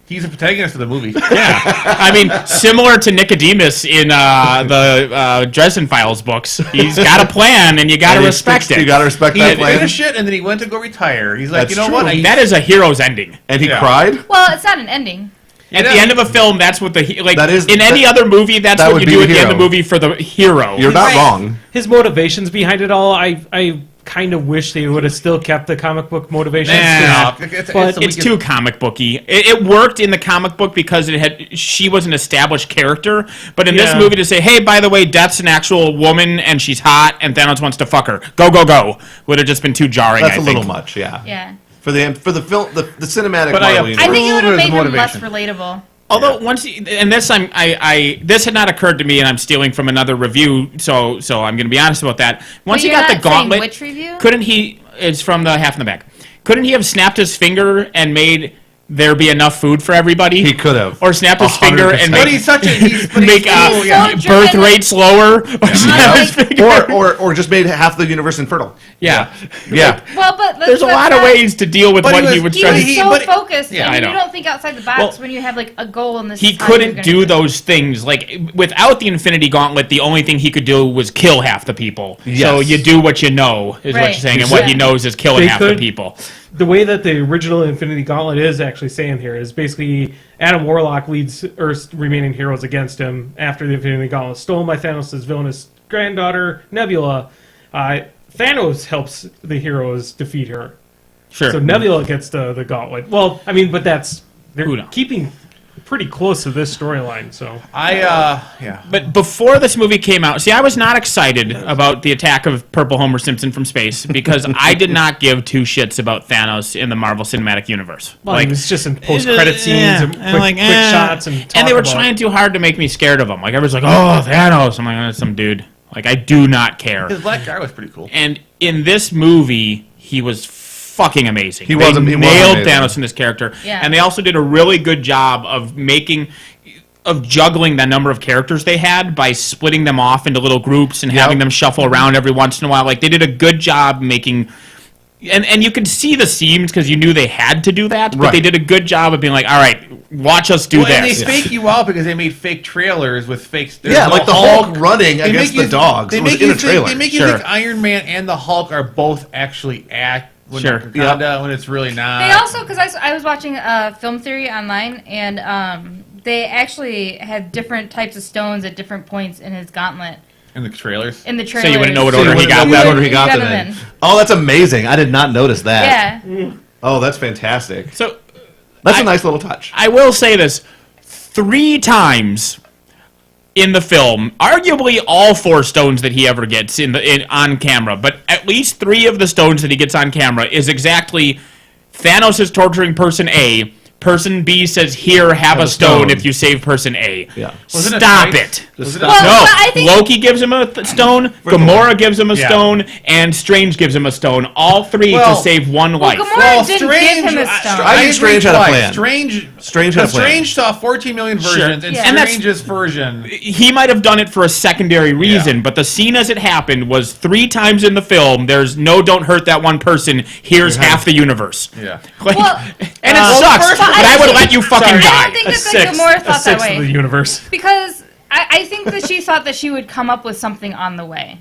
He's a protagonist of the movie. Yeah, I mean, similar to Nicodemus in the Dresden Files books. He's got a plan, and you got to respect it. You got to respect He that plan. finished it, and then he went to go retire. He's like, That's you know true. what? That is a hero's ending. And he Yeah. cried? Well, it's not an ending. At the end of a film, that's what That is- in any other movie, that's that what would you be do the at the end of the hero. movie for the hero. You're not Right. wrong. His motivations behind it all, I kind of wish they would have still kept the comic book motivations. Nah. But It's too comic booky. It worked in the comic book because she was an established character, but in this Yeah. movie to say, hey, by the way, Death's an actual woman and she's hot and Thanos wants to fuck her, go go go, would have just been too jarring. That's I a think. little much, yeah. Yeah. For the film, the cinematic But I Marvel approve. universe. I think it would have His made him less motivation. relatable. Although this had not occurred to me, and I'm stealing from another review, so I'm going to be honest about that. Once he you're got the not saying gauntlet, which review? couldn't he? It's from the half in the back. Couldn't he have snapped his finger and made there be enough food for everybody? He could have. Or snapped his finger 100%. and But make, he's such a he's make cool, so yeah. driven- birth rates lower. Or snap his finger. or just made half the universe infertile. Yeah. Yeah. Well, but There's a lot of ways to deal with But what he he was- would He try was to. so but- focused, Yeah, and I you know. don't think outside the box Well, when you have like a goal in this. He couldn't do those things. Like, without the Infinity Gauntlet, the only thing he could do was kill half the people. Yes. So you do what you know, is what Right. you're saying, and what he Yeah. knows is killing They half the could- people. the way that the original Infinity Gauntlet is actually saying here is basically Adam Warlock leads Earth's remaining heroes against him after the Infinity Gauntlet stolen by Thanos' villainous granddaughter, Nebula. Thanos helps the heroes defeat her. Sure. So Nebula gets the gauntlet. Well, I mean, but they're Who knows? keeping pretty close to this storyline, so... Yeah. But before this movie came out, see, I was not excited about the attack of Purple Homer Simpson from space because I did not give two shits about Thanos in the Marvel Cinematic Universe. Well, it was just in post-credit scenes and quick shots and they were talk about- trying too hard to make me scared of him. Like, everyone's like, oh, Thanos. I'm like, oh, that's some dude. Like, I do not care. His black guy was pretty cool. And in this movie, he was fucking amazing. He They was nailed amazing. Thanos in this character. Yeah. And they also did a really good job of juggling the number of characters they had by splitting them off into little groups and having them shuffle around every once in a while. Like, they did a good job making... And you could see the seams because you knew they had to do that, but Right. they did a good job of being like, all right, watch us do Well, and they this. fake you out because they made fake trailers with fake. Yeah, like the Hulk running They against make the dogs. They It was make in you a trailer. They make you Sure. think Iron Man and the Hulk are both actually at Sure. Wakanda when it's really not. They also, because I was watching Film Theory online, and they actually had different types of stones at different points in his gauntlet. in the trailers. In the So trailer. you wouldn't know what So you order he wouldn't got know what them. order he got You them got in. them Oh, that's amazing. I did not notice that. Yeah. Oh, that's fantastic. So That's a nice little touch. I will say this 3 times in the film, arguably all 4 stones that he ever gets on camera, but at least 3 of the stones that he gets on camera is exactly Thanos is torturing person A. Person B says, "Here, have a stone if you save person A." Yeah. Wasn't it Stop twice? it. Was it Well, a- No, but I think- Loki gives him a stone, Gamora gives him a Yeah. stone, and Strange gives him a stone. All 3 Well- to save one life. Gamora Well, didn't Strange, give him a stone. I think agree Strange had a twice. plan. Strange had a plan. Strange saw 14 million versions, and Yeah. And that's- Strange's version. He might have done it for a secondary reason, Yeah. but the scene as it happened was 3 times in the film. There's no don't hurt that one person. Here's half the universe. Yeah. Like, Well, and it well, sucks, first- but I would let you fucking Sorry. die. I don't think that the Gamora a thought that sixth of the way. universe. Because I think that she thought that she would come up with something on the way.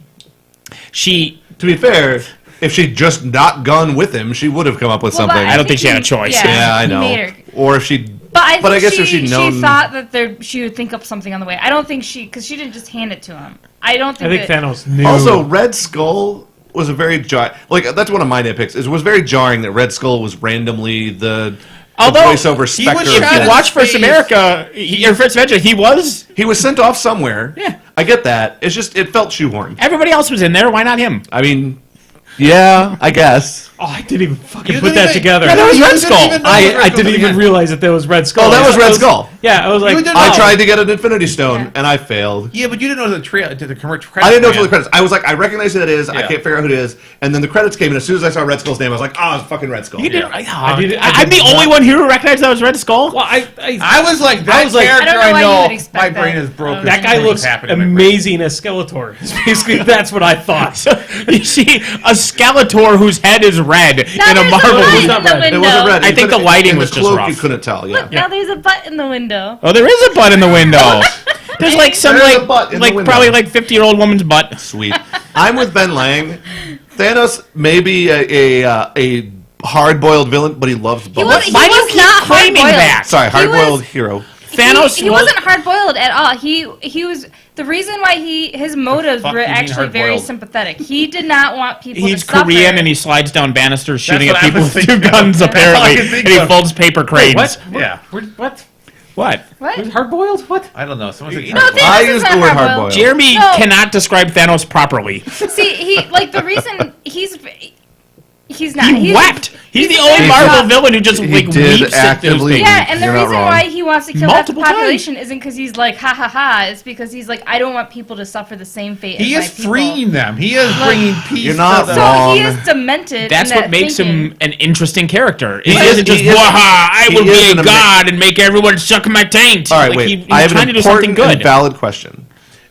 She, To be fair, if she'd just not gone with him, she would have come up with Well, something. but I don't think she had a choice. Yeah, I he know. made her. Or if she. But I think guess she, if she'd known. she thought that she would think up something on the way. I don't think because she didn't just hand it to him. I don't I think think Thanos knew. Also, Red Skull was a very that's one of my nitpicks. It was very jarring that Red Skull was randomly the Although, voiceover he was Spectre. shot if you in watch First space. America, or First Avenger, he was. He was sent off somewhere. Yeah. I get that. It's just it felt shoehorned. Everybody else was in there. Why not him? I mean, yeah, I guess. Oh, I didn't even fucking You put didn't that even- together. Yeah, that was You Red didn't Skull. even know it was Red I Skull didn't even again. realize that was Red Skull. Oh, that was I Red Skull. Yeah, I was like, You didn't I know. tried to get an Infinity Stone Yeah. and I failed. Yeah, but you didn't know the trail to the commercial. I didn't know until the credits. I was like, I recognize who that is. I Yeah. can't figure out who it is. And then the credits came, and as soon as I saw Red Skull's name, I was like, oh, it's fucking Red Skull. You didn't. I did- I I'm did the only not- one here who recognized that was Red Skull. well, I was like, that I was like- character. I don't know why you would my expect brain that. is broken. that guy Something's looks happened in my brain. amazing as Skeletor. Basically, that's what I thought. You see a Skeletor whose head is red in Now a there's Marvel a movie. light in the window. It wasn't red. I You think the couldn't- lighting in was the just cloak, rough. You couldn't tell. Yeah. Look, now there's a butt in the window. Oh, there is a butt in the window. There's like some There's a butt in the window. probably like 50-year-old woman's butt. Sweet. I'm with Ben Lang. Thanos may be a hard-boiled villain, but he loves bullets. Why do you keep not claiming hard-boiled. that? Sorry, hard-boiled hero. Thanos He wasn't hard-boiled at all. He was the reason why his motives fuck were do you mean actually very hard-boiled? sympathetic. He did not want people He's to suffer. Korean and he slides down banisters shooting what at I people was with two thinking of. guns, That's all I apparently. can think And he of. folds paper cranes. What? Yeah. What? What? What? Hard boiled? What? I don't know. Someone said No, Thanos I is used not the word hard-boiled. hard-boiled. Jeremy No. cannot describe Thanos properly. See, the reason he's not. He wept. He's the only very Marvel tough. villain who just He like did weeps at those actively- things. Yeah, and the You're not reason wrong. why he wants to kill half the Multiple times. population isn't because he's like, ha ha ha. It's because he's like, I don't want people to suffer the same fate He as is my people. freeing them. He is bringing peace You're not to them. So wrong. he is demented. That's in what that makes thinking. him an interesting character. He He isn't is- just, he is- waha, I he will is be an a ama- god and make everyone suck my taint. All right, Like, wait. He's I have trying an to do something important and good. valid question.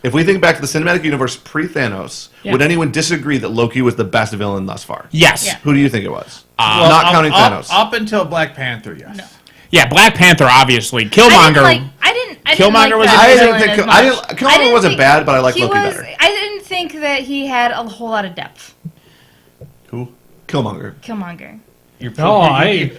If we think back to the cinematic universe pre-Thanos, Yeah. would anyone disagree that Loki was the best villain thus far? Yes. Yeah. Who do you think it was? Well, Not counting Thanos. Up until Black Panther, yes. No. Yeah, Black Panther, obviously. I Killmonger. didn't Killmonger like was that a- I didn't villain think as much. Killmonger I didn't wasn't think- bad, but I like he Loki was- better. I didn't think that he had a whole lot of depth. Who? Killmonger. Killmonger.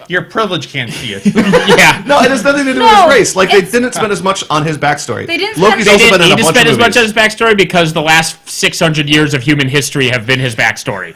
Your privilege can't see it. yeah. No, it has nothing to do with No, his race. Like, they it's- didn't spend as much on his backstory. They didn't Loki's spend- also They been didn't in a need to bunch spend of as much movies. on his backstory because the last 600 years of human history have been his backstory.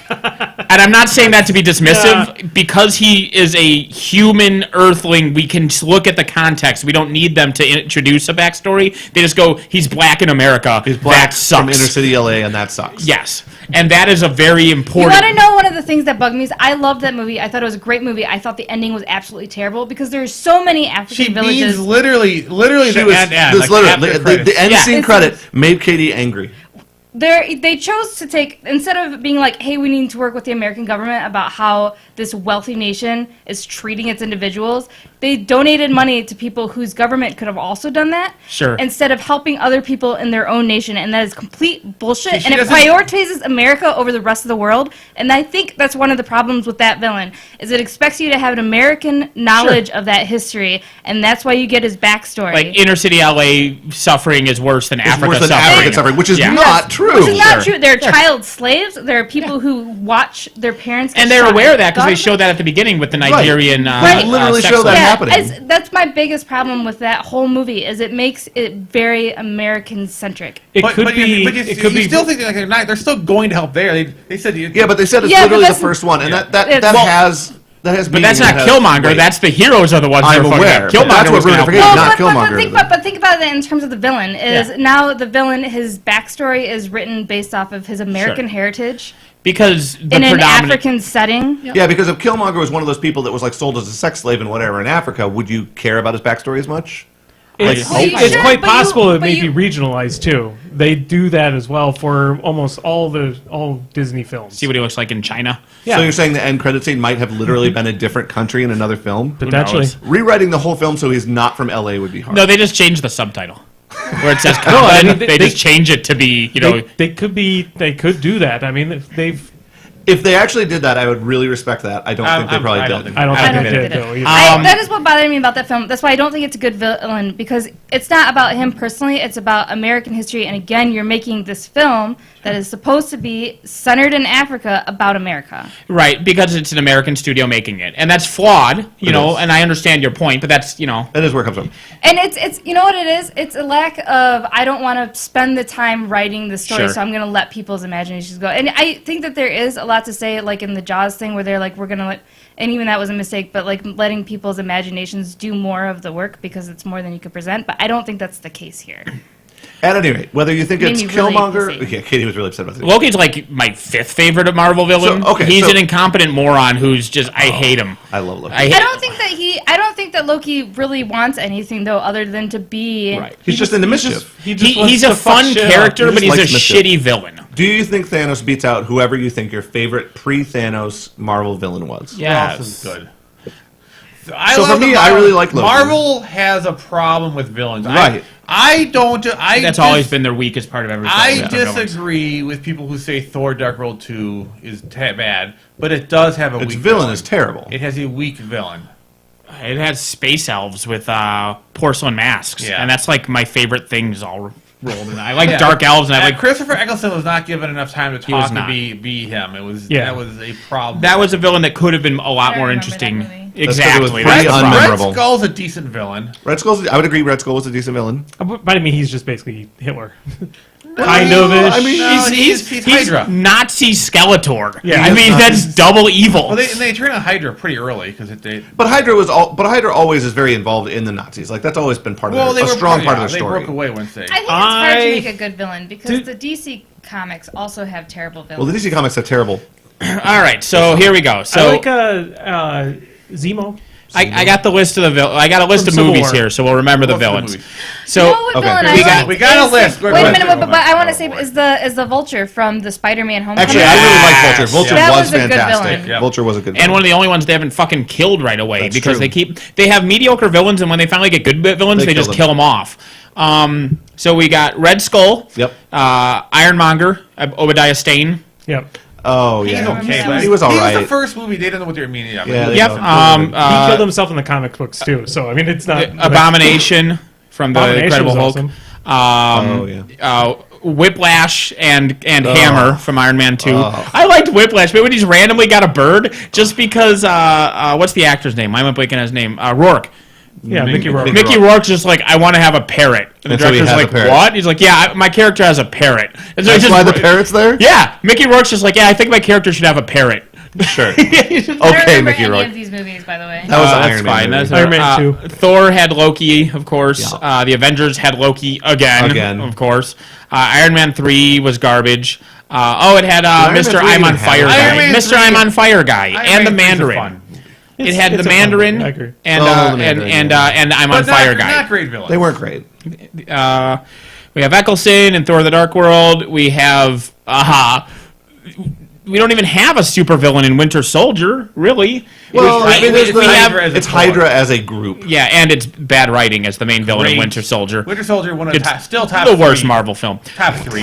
And I'm not saying that to be dismissive. Because he is a human earthling, we can look at the context. We don't need them to introduce a backstory. They just go, he's black in America. He's black that from sucks. inner city LA, and that sucks. Yes. And that is a very You important... want to know one of the things that bugged me is I loved that movie. I thought it was a great movie. I thought the ending was absolutely terrible because there's so many African She villages. means literally She the was, end, this like literally, after the credits. end Yeah. scene It's- credit made Katie angry. They chose to take, instead of being like, hey, we need to work with the American government about how this wealthy nation is treating its individuals, they donated money to people whose government could have also done that. Sure. Instead of helping other people in their own nation. And that is complete bullshit. She And it doesn't- prioritizes America over the rest of the world. And I think that's one of the problems with that villain, is it expects you to have an American knowledge of that history. And that's why you get his backstory. Like, inner city LA suffering is worse than Africa Worse than suffering. African suffering, which is Yeah. not true. Which is not Sure. true. They're child slaves. There are people who watch their parents get And they're shot aware of in that because they guns. show that at the beginning with the Nigerian Right. Literally sex show that slave. happening. That's my biggest problem with that whole movie is it makes it very American centric. It But could be. you It could be. still think like they're still going to help there. They said Yeah, but they said it's Yeah, but literally the that's- first one, and Yeah. that It's- But that's not Killmonger. That's the heroes are the ones I'm that are fucking aware, up. but Killmonger that's what was gonna really help forget- them. not Killmonger. but think about it in terms of the villain. Is Yeah. now the villain, his backstory is written based off of his American Sure. heritage Because the in an predominant... African setting. Yeah, because if Killmonger was one of those people that was like sold as a sex slave and whatever in Africa, would you care about his backstory as much? It's, Well, you it's should, quite but you- possible it but may you- be regionalized too. They do that as well for almost all Disney films. See what he looks like in China? Yeah. So you're saying the end credit scene might have literally been a different country in another film? Potentially. knows? Rewriting the whole film so he's not from LA would be hard. No, they just changed the subtitle. Where it says No, I Common, mean, they they- just change it to be, you know... They could be. They could do that. I mean, they've. If they actually did that, I would really respect that. I don't think they probably I don't did. think- I don't I think don't they think did they though. did. either. That is what bothered me about that film. That's why I don't think it's a good villain, because it's not about him personally. It's about American history. And again, you're making this film that is supposed to be centered in Africa about America. Right, because it's an American studio making it. And that's flawed, you It know, is. and I understand your point, but that's, you know... That is where it comes from. And it's you know what it is? It's a lack of, I don't want to spend the time writing the story, Sure. so I'm going to let people's imaginations go. And I think that there is a lot to say, like in the Jaws thing, where they're like, we're going to let, and even that was a mistake, but like letting people's imaginations do more of the work because it's more than you could present. But I don't think that's the case here. At any rate, whether you think Made it's me really Killmonger... pissy. Yeah, Katie was really upset about this. Loki's like my fifth favorite of Marvel villain. So, okay, He's so- an incompetent moron who's just... I hate him. I love Loki. I I don't think that Loki really wants anything though, other than to be. Right. He's just into mischief. He's a fun character, He but just he's a likes mischief. shitty villain. Do you think Thanos beats out whoever you think your favorite pre-Thanos Marvel villain was? Yes. Awesome, good. I really like Loki. Marvel has a problem with villains. Right. That's always been their weakest part of everything. I disagree with people who say Thor: Dark World 2 is bad, but it does have a weak villain. Is terrible. It has a weak villain. It has space elves with porcelain masks, and that's like my favorite things all rolled in. I like dark elves, and I like Christopher Eccleston was not given enough time to talk to be him. That was a problem. That was a villain that could have been a lot more interesting. Exactly. Red Skull's a decent villain. Red Skull's. I would agree. Red Skull was a decent villain. But I mean, he's just basically Hitler. Kind of ish. I mean, he's Hydra. Nazi Skeletor. Yeah, I mean that's double evil. Well, they turned on Hydra pretty early because But Hydra always is very involved in the Nazis. Like that's always been part of a strong part of their story. They broke away once they. I think it's hard to make a good villain because the DC comics also have terrible villains. Well, the DC comics are terrible. All right, so here we go. So I like Zemo. I got the list of the villain. I got a list of movies here, so we'll remember the villains. So we got a list. Wait a minute, but I want to say is the Vulture from the Spider-Man Homecoming? Actually, I really like Vulture. Vulture was a good fantastic. villain. Vulture was a good villain. And one of the only ones they haven't fucking killed right away. That's because true. they have mediocre villains, and when they finally get good villains, they just kill them off. So we got Red Skull. Yep. Ironmonger. Obadiah Stane. Yep. Oh yeah, he's okay, but he was all right. He was the first movie. They didn't know what they were meaning of. Yeah, yep. He killed himself in the comic books too. So I mean, it's not Abomination from the Incredible Hulk. Awesome. Whiplash and Hammer from Iron Man 2. I liked Whiplash, but when he's randomly got a bird, just because what's the actor's name? I'm blanking on his name. Rourke. Yeah, Mickey Rourke. Mickey Rourke's just like, I want to have a parrot. And the director's like, what? He's like, yeah, my character has a parrot. And so that's why the parrot's there? Yeah. Mickey Rourke's just like, yeah, I think my character should have a parrot. Sure. Okay, Mickey Rourke. Any of these movies, by the way. That was Iron Man. That's Iron Man 2. Thor had Loki, of course. Yeah. The Avengers had Loki again. Of course. Iron Man 3 was garbage. It had Mr. I'm on Fire guy. Mr. I'm on Fire guy. And the Mandarin. It had the Mandarin and I'm on Fire guy. Not great villains. They weren't great. We have Eccleston in Thor: The Dark World. We have we don't even have a supervillain in Winter Soldier, really. Well, it's Hydra as a group. Yeah, and it's bad writing as the main villain in Winter Soldier. Winter Soldier, still top the worst Marvel film. Top 3.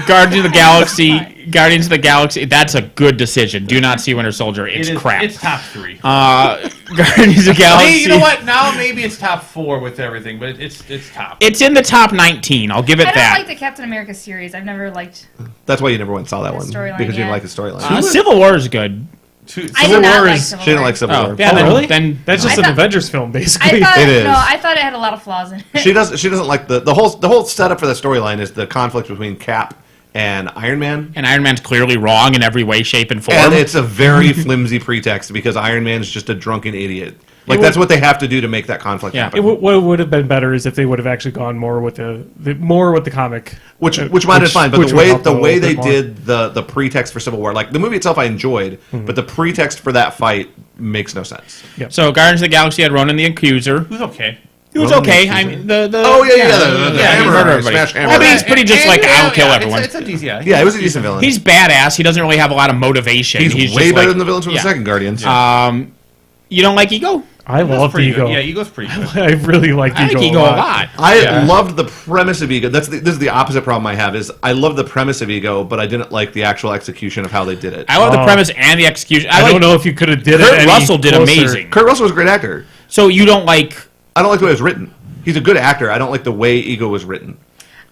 Guardians of the Galaxy. That's a good decision. Do not see Winter Soldier. It's crap. It's top 3. Guardians of the Galaxy. Hey, you know what? Now maybe it's top 4 with everything, but it's top. It's in the top 19. I'll give it that. I don't like the Captain America series. I've never liked. That's why you never went and saw that one because you didn't like the storyline. Civil War is good. Civil War is. She didn't like Civil War. Yeah, really? Then that's just an Avengers film, basically. It is. No, I thought it had a lot of flaws in it. She doesn't like the whole setup for the storyline is the conflict between Cap and Iron Man. And Iron Man's clearly wrong in every way, shape, and form. And it's a very flimsy pretext because Iron Man's just a drunken idiot. Like that's what they have to do to make that conflict happen. What would have been better is if they would have actually gone more with the comic, which might have been fine. But the way they did the pretext for Civil War, like the movie itself, I enjoyed, but the pretext for that fight makes no sense. Yep. So Guardians of the Galaxy had Ronan the Accuser. Who's okay. He was okay. I mean, the hammer, smash hammer. I mean, he's pretty just like I'll kill everyone. It's a decent, it was a decent villain. He's badass. He doesn't really have a lot of motivation. He's way better than the villains from the second Guardians. You don't like Ego? I love Ego. Yeah, Ego's pretty good. I really like Ego. I like Ego a lot. I loved the premise of Ego. This is the opposite problem I have. Is I love the premise of Ego, but I didn't like the actual execution of how they did it. I love the premise and the execution. I don't know if you could have did it. Kurt Russell did amazing. Kurt Russell was a great actor. So you don't like? I don't like the way it was written. He's a good actor. I don't like the way Ego was written.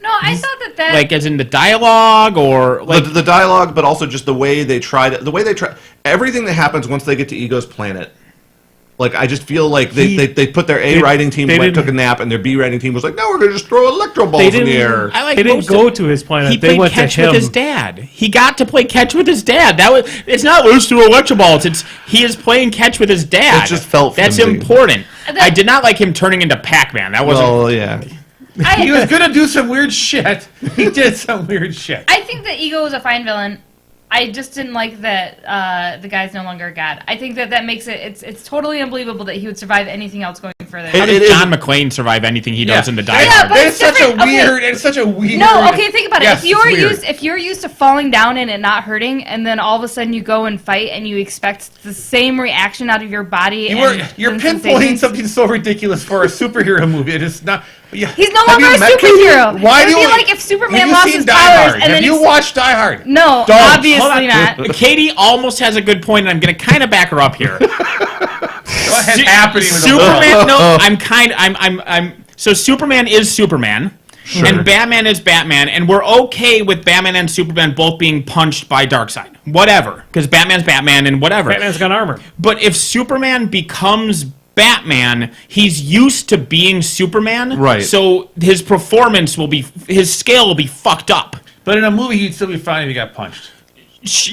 No, I thought that like as in the dialogue or like the dialogue, but also just the way they tried it. The way they try everything that happens once they get to Ego's planet. Like, I just feel like they put their A writing team took a nap, and their B writing team was like, no, we're going to just throw electro balls in the air. They didn't go to his planet. He played catch with his dad. He got to play catch with his dad. It's not let's do electro balls. He is playing catch with his dad. It just felt That's flimsy. important. I did not like him turning into Pac-Man. That wasn't... Oh, yeah. He was going to do some weird shit. He did some weird shit. I think that Ego was a fine villain. I just didn't like that the guy's no longer a god. I think that makes it's totally unbelievable that he would survive anything else going further. How does John McClane survive anything he does in the Die Hard? but it's such a weird. It's such a weird. No, okay, think about it. Yes, If you're used to falling down and it not hurting, and then all of a sudden you go and fight, and you expect the same reaction out of your body. You're pinpointing something so ridiculous for a superhero movie. It is not. Yeah. He's no longer a superhero. Why do you like if Superman have lost you seen his Die powers Hard? and Have then you watched Die Hard? No, obviously not. Katie almost has a good point, and I'm going to kind of back her up here. What has happening with Superman? No, So Superman is Superman. Sure. And Batman is Batman, and we're okay with Batman and Superman both being punched by Darkseid. Whatever, because Batman's Batman and whatever. Batman's got armor. But if Superman becomes Batman, he's used to being Superman. Right. So his performance will be, his scale will be fucked up. But in a movie, you'd still be fine if he got punched.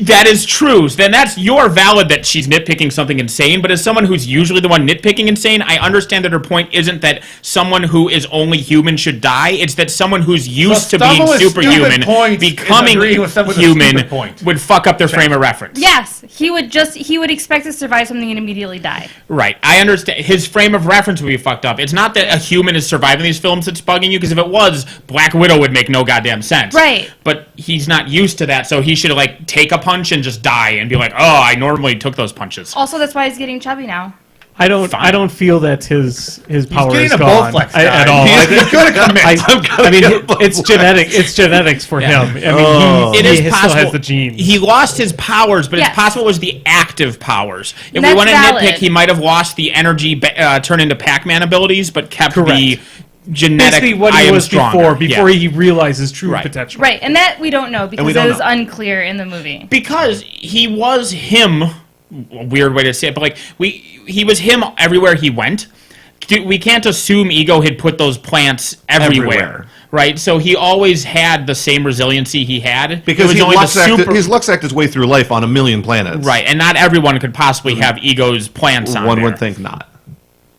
That is true. Then you're valid that she's nitpicking something insane, but as someone who's usually the one nitpicking insane, I understand that her point isn't that someone who is only human should die. It's that someone who's used to being superhuman, becoming human, would fuck up their frame of reference. Yes, he would expect to survive something and immediately die. Right. I understand. His frame of reference would be fucked up. It's not that a human is surviving these films that's bugging you, because if it was, Black Widow would make no goddamn sense. Right. But he's not used to that, so he should take a punch and just die and be like, oh, I normally took those punches. Also, that's why he's getting chubby now. I don't feel that his power is gone Bowflex at all. He's going to commit. I mean, it's genetic. It's genetics for him. I mean, he still has the genes. He lost his powers, but it's possible it was the active powers. If we want to nitpick, he might have lost the energy turn into Pac-Man abilities, but kept the genetic. Basically, what he was before he realized his true potential. Right, and that we don't know because it was unclear in the movie. Because he was him. A weird way to say it, but he was him everywhere he went. We can't assume Ego had put those plants everywhere. Right? So he always had the same resiliency he had. Because he's Luxacked his way through life on a million planets. Right, and not everyone could possibly have Ego's plants on One would think not.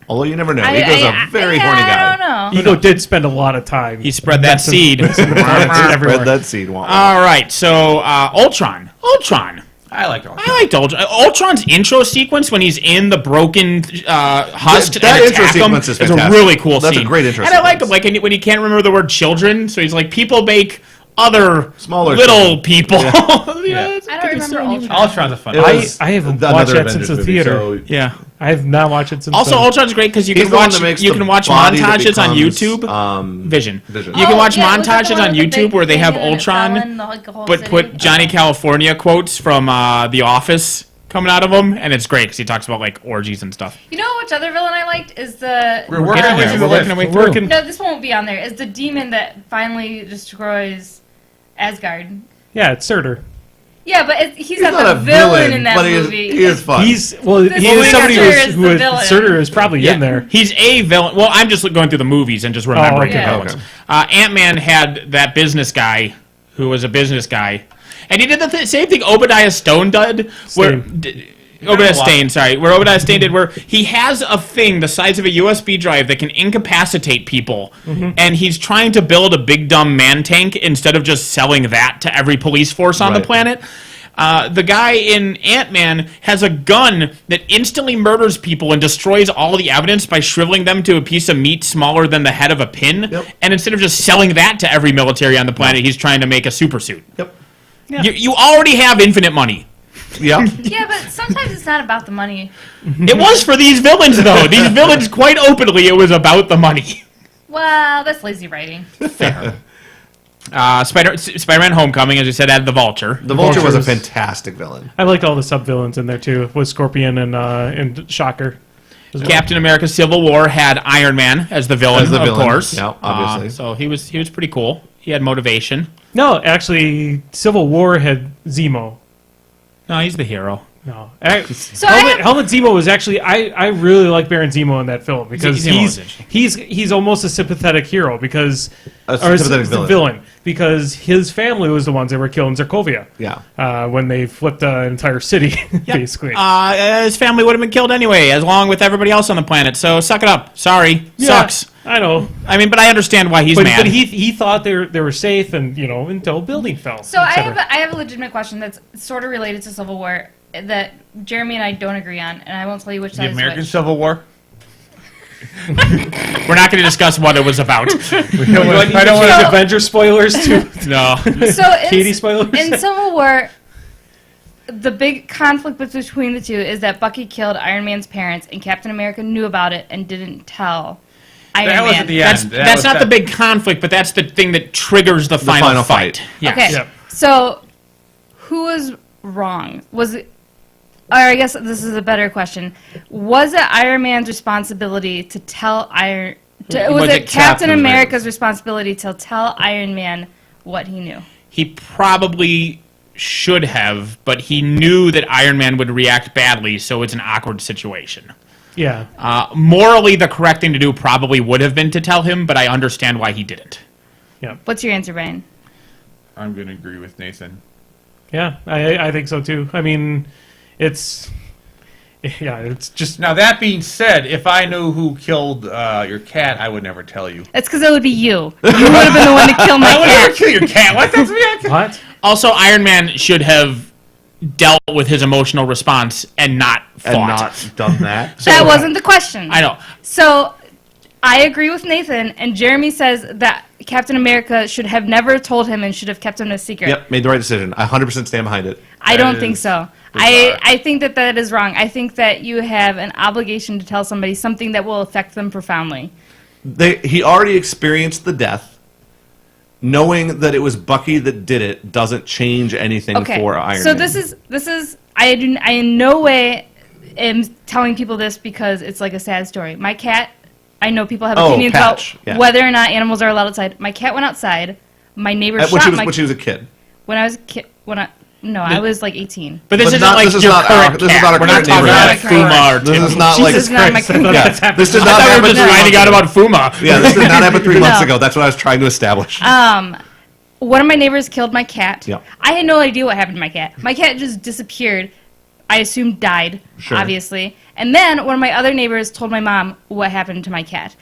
Although you never know. Ego's a very horny guy. I don't know. Ego did spend a lot of time. He spread that seed. Spread that seed. All right, so Ultron. I liked Ultron. I liked Ultron. Ultron's intro sequence when he's in the broken husk that and intro attack him sequence is fantastic. a really cool scene. That's a great intro And I like him, when he can't remember the word children, so he's like, people make other smaller little people. I don't remember Ultron. Ultron's a fun. I haven't watched that since the theater. Yeah. I have not watched it since. Also, Ultron's great because you can watch montages on YouTube. Vision. You can watch montages on YouTube where they have Ultron, but put Johnny California quotes from The Office coming out of him, and it's great because he talks about orgies and stuff. You know which other villain I liked is the. We're working our way through. No, this won't be on there. Is the demon that finally destroys Asgard? Yeah, it's Surtur. Yeah, but he's not a villain in that movie. He is fun. He is somebody who Surtur is probably in there. He's a villain. Well, I'm just going through the movies and just remembering the villains. Ant-Man had that business guy who was a business guy. And he did the same thing Obadiah Stane did. Where Obadiah Stane did, where he has a thing the size of a USB drive that can incapacitate people, and he's trying to build a big dumb man tank instead of just selling that to every police force on the planet. The guy in Ant-Man has a gun that instantly murders people and destroys all the evidence by shriveling them to a piece of meat smaller than the head of a pin. Yep. And instead of just selling that to every military on the planet, he's trying to make a super suit. Yep. Yeah. You already have infinite money. Yeah. Yeah, but sometimes it's not about the money. It was for these villains, though. These villains, quite openly, it was about the money. Well, that's lazy writing. Fair. Spider-Man Homecoming, as you said, had the Vulture. The Vulture was a fantastic villain. I liked all the sub-villains in there, too, with Scorpion and Shocker. Captain America Civil War had Iron Man as the villain, of course. Yeah, obviously. So he was pretty cool. He had motivation. No, actually, Civil War had Zemo. No, he's the hero. No, Helmut Zemo was actually I really like Baron Zemo in that film because he's almost a sympathetic hero because villain because his family was the ones that were killed in Sokovia. Yeah, when they flipped the entire city basically. His family would have been killed anyway, along with everybody else on the planet. So suck it up. Sorry, sucks. I know. I mean, but I understand why he's mad. But he thought they were safe, and until a building fell. So I have a legitimate question that's sort of related to Civil War that Jeremy and I don't agree on, and I won't tell you which side. The American Civil War. We're not going to discuss what it was about. I don't want Avenger spoilers too. No. So Katie spoilers? In Civil War, the big conflict between the two is that Bucky killed Iron Man's parents, and Captain America knew about it and didn't tell Iron Man. That was at the end. That's not the big conflict, but that's the thing that triggers the final fight. Yes. Okay, Yep. so who was wrong? Was it? Or I guess this is a better question. Was it Iron Man's responsibility to tell Iron? Was it Captain America's responsibility to tell Iron Man what he knew? He probably should have, but he knew that Iron Man would react badly, so it's an awkward situation. Yeah. Morally, the correct thing to do probably would have been to tell him, but I understand why he didn't. Yeah. What's your answer, Brian? I'm going to agree with Nathan. Yeah, I think so too. I mean, it's just... Now, that being said, if I knew who killed your cat, I would never tell you. That's because it would be you. You would have been the one to kill my I would never cat. kill your cat. What? That's me. What? Also, Iron Man should have dealt with his emotional response and not fought. And not done that. That wasn't the question. I know. So, I agree with Nathan, and Jeremy says that Captain America should have never told him and should have kept him a secret. Yep, made the right decision. I 100% stand behind it. I don't think so. bizarre. I think that is wrong. I think that you have an obligation to tell somebody something that will affect them profoundly. He already experienced the death. Knowing that it was Bucky that did it doesn't change anything for Iron Man. So this is I in no way am telling people this because it's like a sad story. My cat, I know people have opinions Patch. about whether or not animals are allowed outside. My cat went outside. My neighbor shot my... When she was a kid. When I was a kid... I was like 18. But this But isn't not- like this is your not current our- this is cat. not our We're not current talking about neighborhood. Fuma or This is Tim. not like... Jesus, not my Yeah, this did I not thought we happen were just 3 months finding out ago. about Fuma. Yeah, this did not happen 3 months No. ago. That's what I was trying to establish. One of my neighbors killed my cat. Yep. I had no idea what happened to my cat. My cat just disappeared. I assumed died, Sure. obviously. And then one of my other neighbors told my mom what happened to my cat.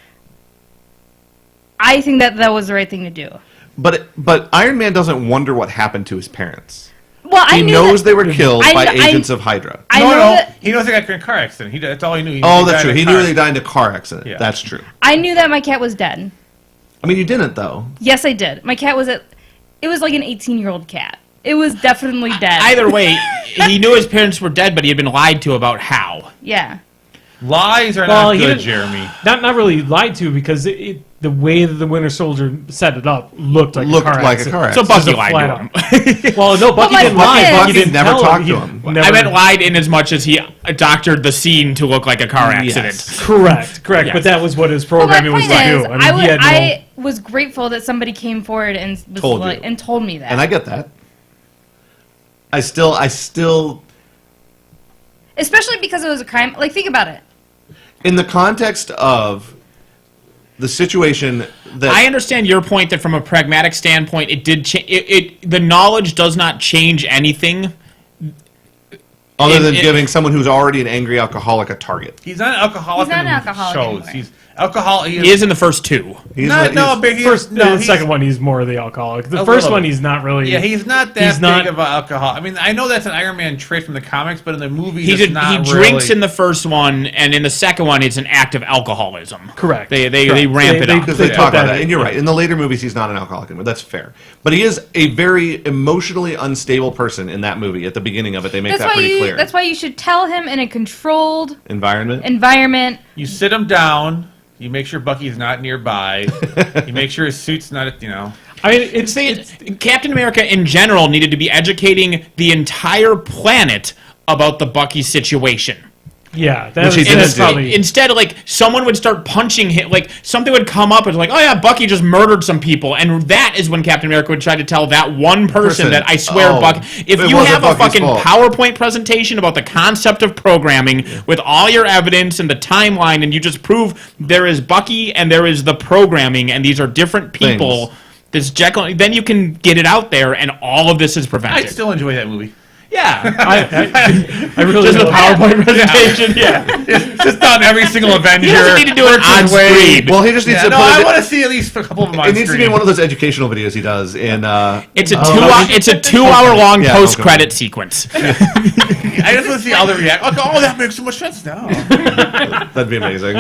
I think that was the right thing to do. But Iron Man doesn't wonder what happened to his parents. Well, I He knew knows that, they were killed I by kn- I- agents of Hydra. I know that He knows they got in a car accident. That's all he knew. Oh, that's true. He knew they died in a car accident. Yeah. That's true. I knew that my cat was dead. I mean, you didn't, though. Yes, I did. My cat was it was like an 18-year-old cat. It was definitely dead. Either way, he knew his parents were dead, but he had been lied to about how. Yeah. Lies are Well, not he good, didn't- Jeremy. Not really lied to because the way that the Winter Soldier set it up looked like a car accident. So Bucky Just a lied flat to out. him. Well, no, Bucky my didn't point lie. is- Bucky didn't Never tell talked him. to He him. never- I meant lied in as much as he doctored the scene to look like a car accident. Yes. Correct. Yes. But that was what his Well, my programming was point to is, do. I mean, he had no... I was grateful that somebody came forward and was Told like, you. and told me that. And I get that. I still, Especially because it was a crime. Like, think about it. in the context of the situation that... I understand your point that from a pragmatic standpoint, it did the knowledge does not change anything. Other than giving someone who's already an angry alcoholic a target. He's not an alcoholic. He's not in an the alcoholic shows. anymore. He's alcohol. He is in the first two. He's Not, no, but he's, The second one, he's more of the alcoholic. The A first little one, bit. he's not really... Yeah, he's not that He's big not- of an alcohol. I mean, I know that's an Iron Man trait from the comics, but in the movie, He it's not drinks really. in the first one, and in the second one, it's an act of alcoholism. Correct. They Correct. ramp it They- up. Because they put talk about that that, in, and you're yeah. right. In the later movies, he's not an alcoholic anymore. That's fair. But he is a very emotionally unstable person in that movie. At the beginning of it, they make that pretty clear. That's why you should tell him in a controlled Environment. environment. You sit him down. You make sure Bucky's not nearby. You make sure his suit's not, I mean, it's Captain America in general needed to be educating the entire planet about the Bucky situation. yeah. Which he didn't That's do. probably... Instead, like, someone would start punching him, like, something would come up and like, oh yeah, Bucky just murdered some people, and that is when Captain America would try to tell that one person that I swear Oh, Bucky... If it you wasn't have a Bucky's fucking fault. PowerPoint presentation about the concept of programming with all your evidence and the timeline, and you just prove there is Bucky and there is the programming, and these are different people, Things. this Jekyll, then you can get it out there, and all of this is prevented. I still enjoy that movie. yeah. I really Just the don't- PowerPoint presentation, yeah. Just on every single Avenger. He doesn't need to do it on screen. Well, he just needs Yeah, to no, put I it... want to see at least a couple of them on It needs to be screen. one of those educational videos he does in... It's a it's a 2 hour long Yeah, post credit okay. sequence. I just want to see how they react. Oh, that makes so much sense now. That'd be amazing.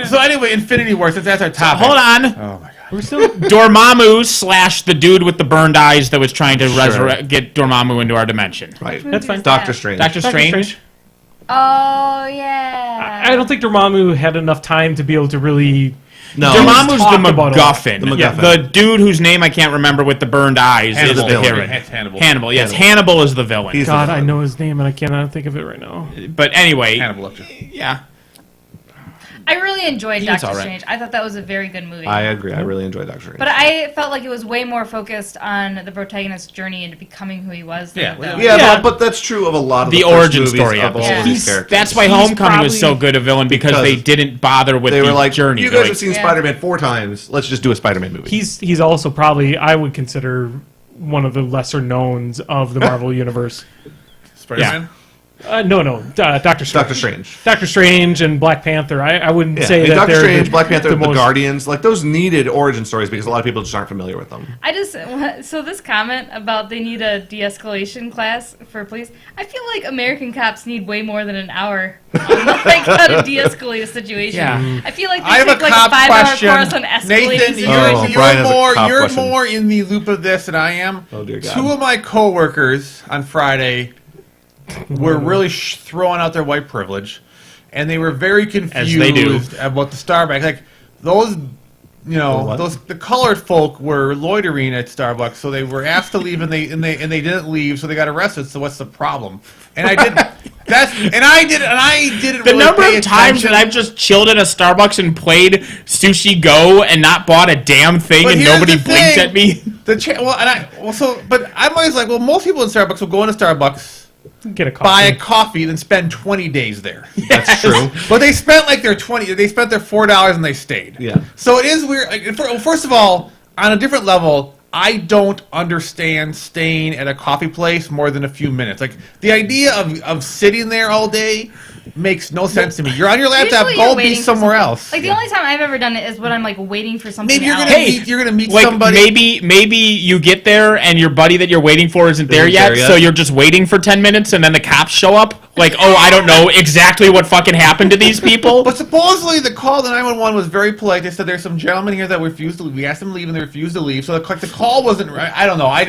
So anyway, Infinity War, since that's our topic. Hold on. Oh my god. We're still Dormammu / the dude with the burned eyes that was trying to get Dormammu into our dimension. Right. That's fine. Doctor Strange. Doctor Strange. Oh yeah. I don't think Dormammu had enough time to be able to really. No. Dormammu's the talked about MacGuffin. The MacGuffin. The dude whose name I can't remember with the burned eyes Hannibal. is the hero. It's Hannibal. Hannibal, yes. Hannibal is the villain. He's God, the I villain. know his name and I cannot think of it right now. But anyway, Hannibal Lecter. yeah. I really enjoyed He was Doctor all right. Strange. I thought that was a very good movie. I agree. I really enjoyed Doctor Strange. But I felt like it was way more focused on the protagonist's journey into becoming who he was. Than Yeah, but that's true of a lot of The the first origin movies story of all episode. of these characters. That's why He's Homecoming was so probably- good a villain because Because they didn't bother with they the were like, journey. you They're guys like, have seen Yeah. Spider-Man 4 times. Let's just do a Spider-Man movie. He's also probably, I would consider, one of the lesser knowns of the Marvel universe. Spider-Man. No, Doctor Strange. Doctor Strange. Doctor Strange and Black Panther. I wouldn't Yeah, say and that Doctor they're Strange, the, Black Panther, the most, Guardians, like those needed origin stories because a lot of people just aren't familiar with them. So this comment about they need a de-escalation class for police, I feel like American cops need way more than an hour on like how to de-escalate a situation. Yeah. I feel like I they have take a like cop a 5-hour question. course on escalating Nathan, situations. Oh, Brian has a cop you're question. more in the loop of this than I am. Oh, dear God. Two of my coworkers on Friday were really throwing out their white privilege, and they were very confused they do. about the Starbucks. Like those, what? the colored folk were loitering at Starbucks, so they were asked to leave, and they didn't leave, so they got arrested. So what's the problem? And I did I didn't. the really number pay of times attention. that I've just chilled at a Starbucks and played Sushi Go and not bought a damn thing But and here's nobody the blinked thing. at me. But I'm always like, well, most people in Starbucks will go into Starbucks, get a coffee. buy a coffee, then spend 20 days there. That's true. But they spent like their they spent their $4 and they stayed. Yeah. So it is weird. First of all, on a different level, I don't understand staying at a coffee place more than a few minutes. Like the idea of sitting there all day makes no sense to me. You're on your laptop, Usually go you're be waiting for somewhere something. else. Like the only time I've ever done it is when I'm like waiting for something. Maybe else. you're gonna meet Like somebody. maybe you get there and your buddy that you're waiting for isn't there yet, so you're just waiting for 10 minutes and then the cops show up. Like, oh, I don't know exactly what fucking happened to these people. But supposedly the call to 911 was very polite. They said there's some gentlemen here that refused to leave. We asked them to leave and they refused to leave. So the call wasn't right. I don't know. I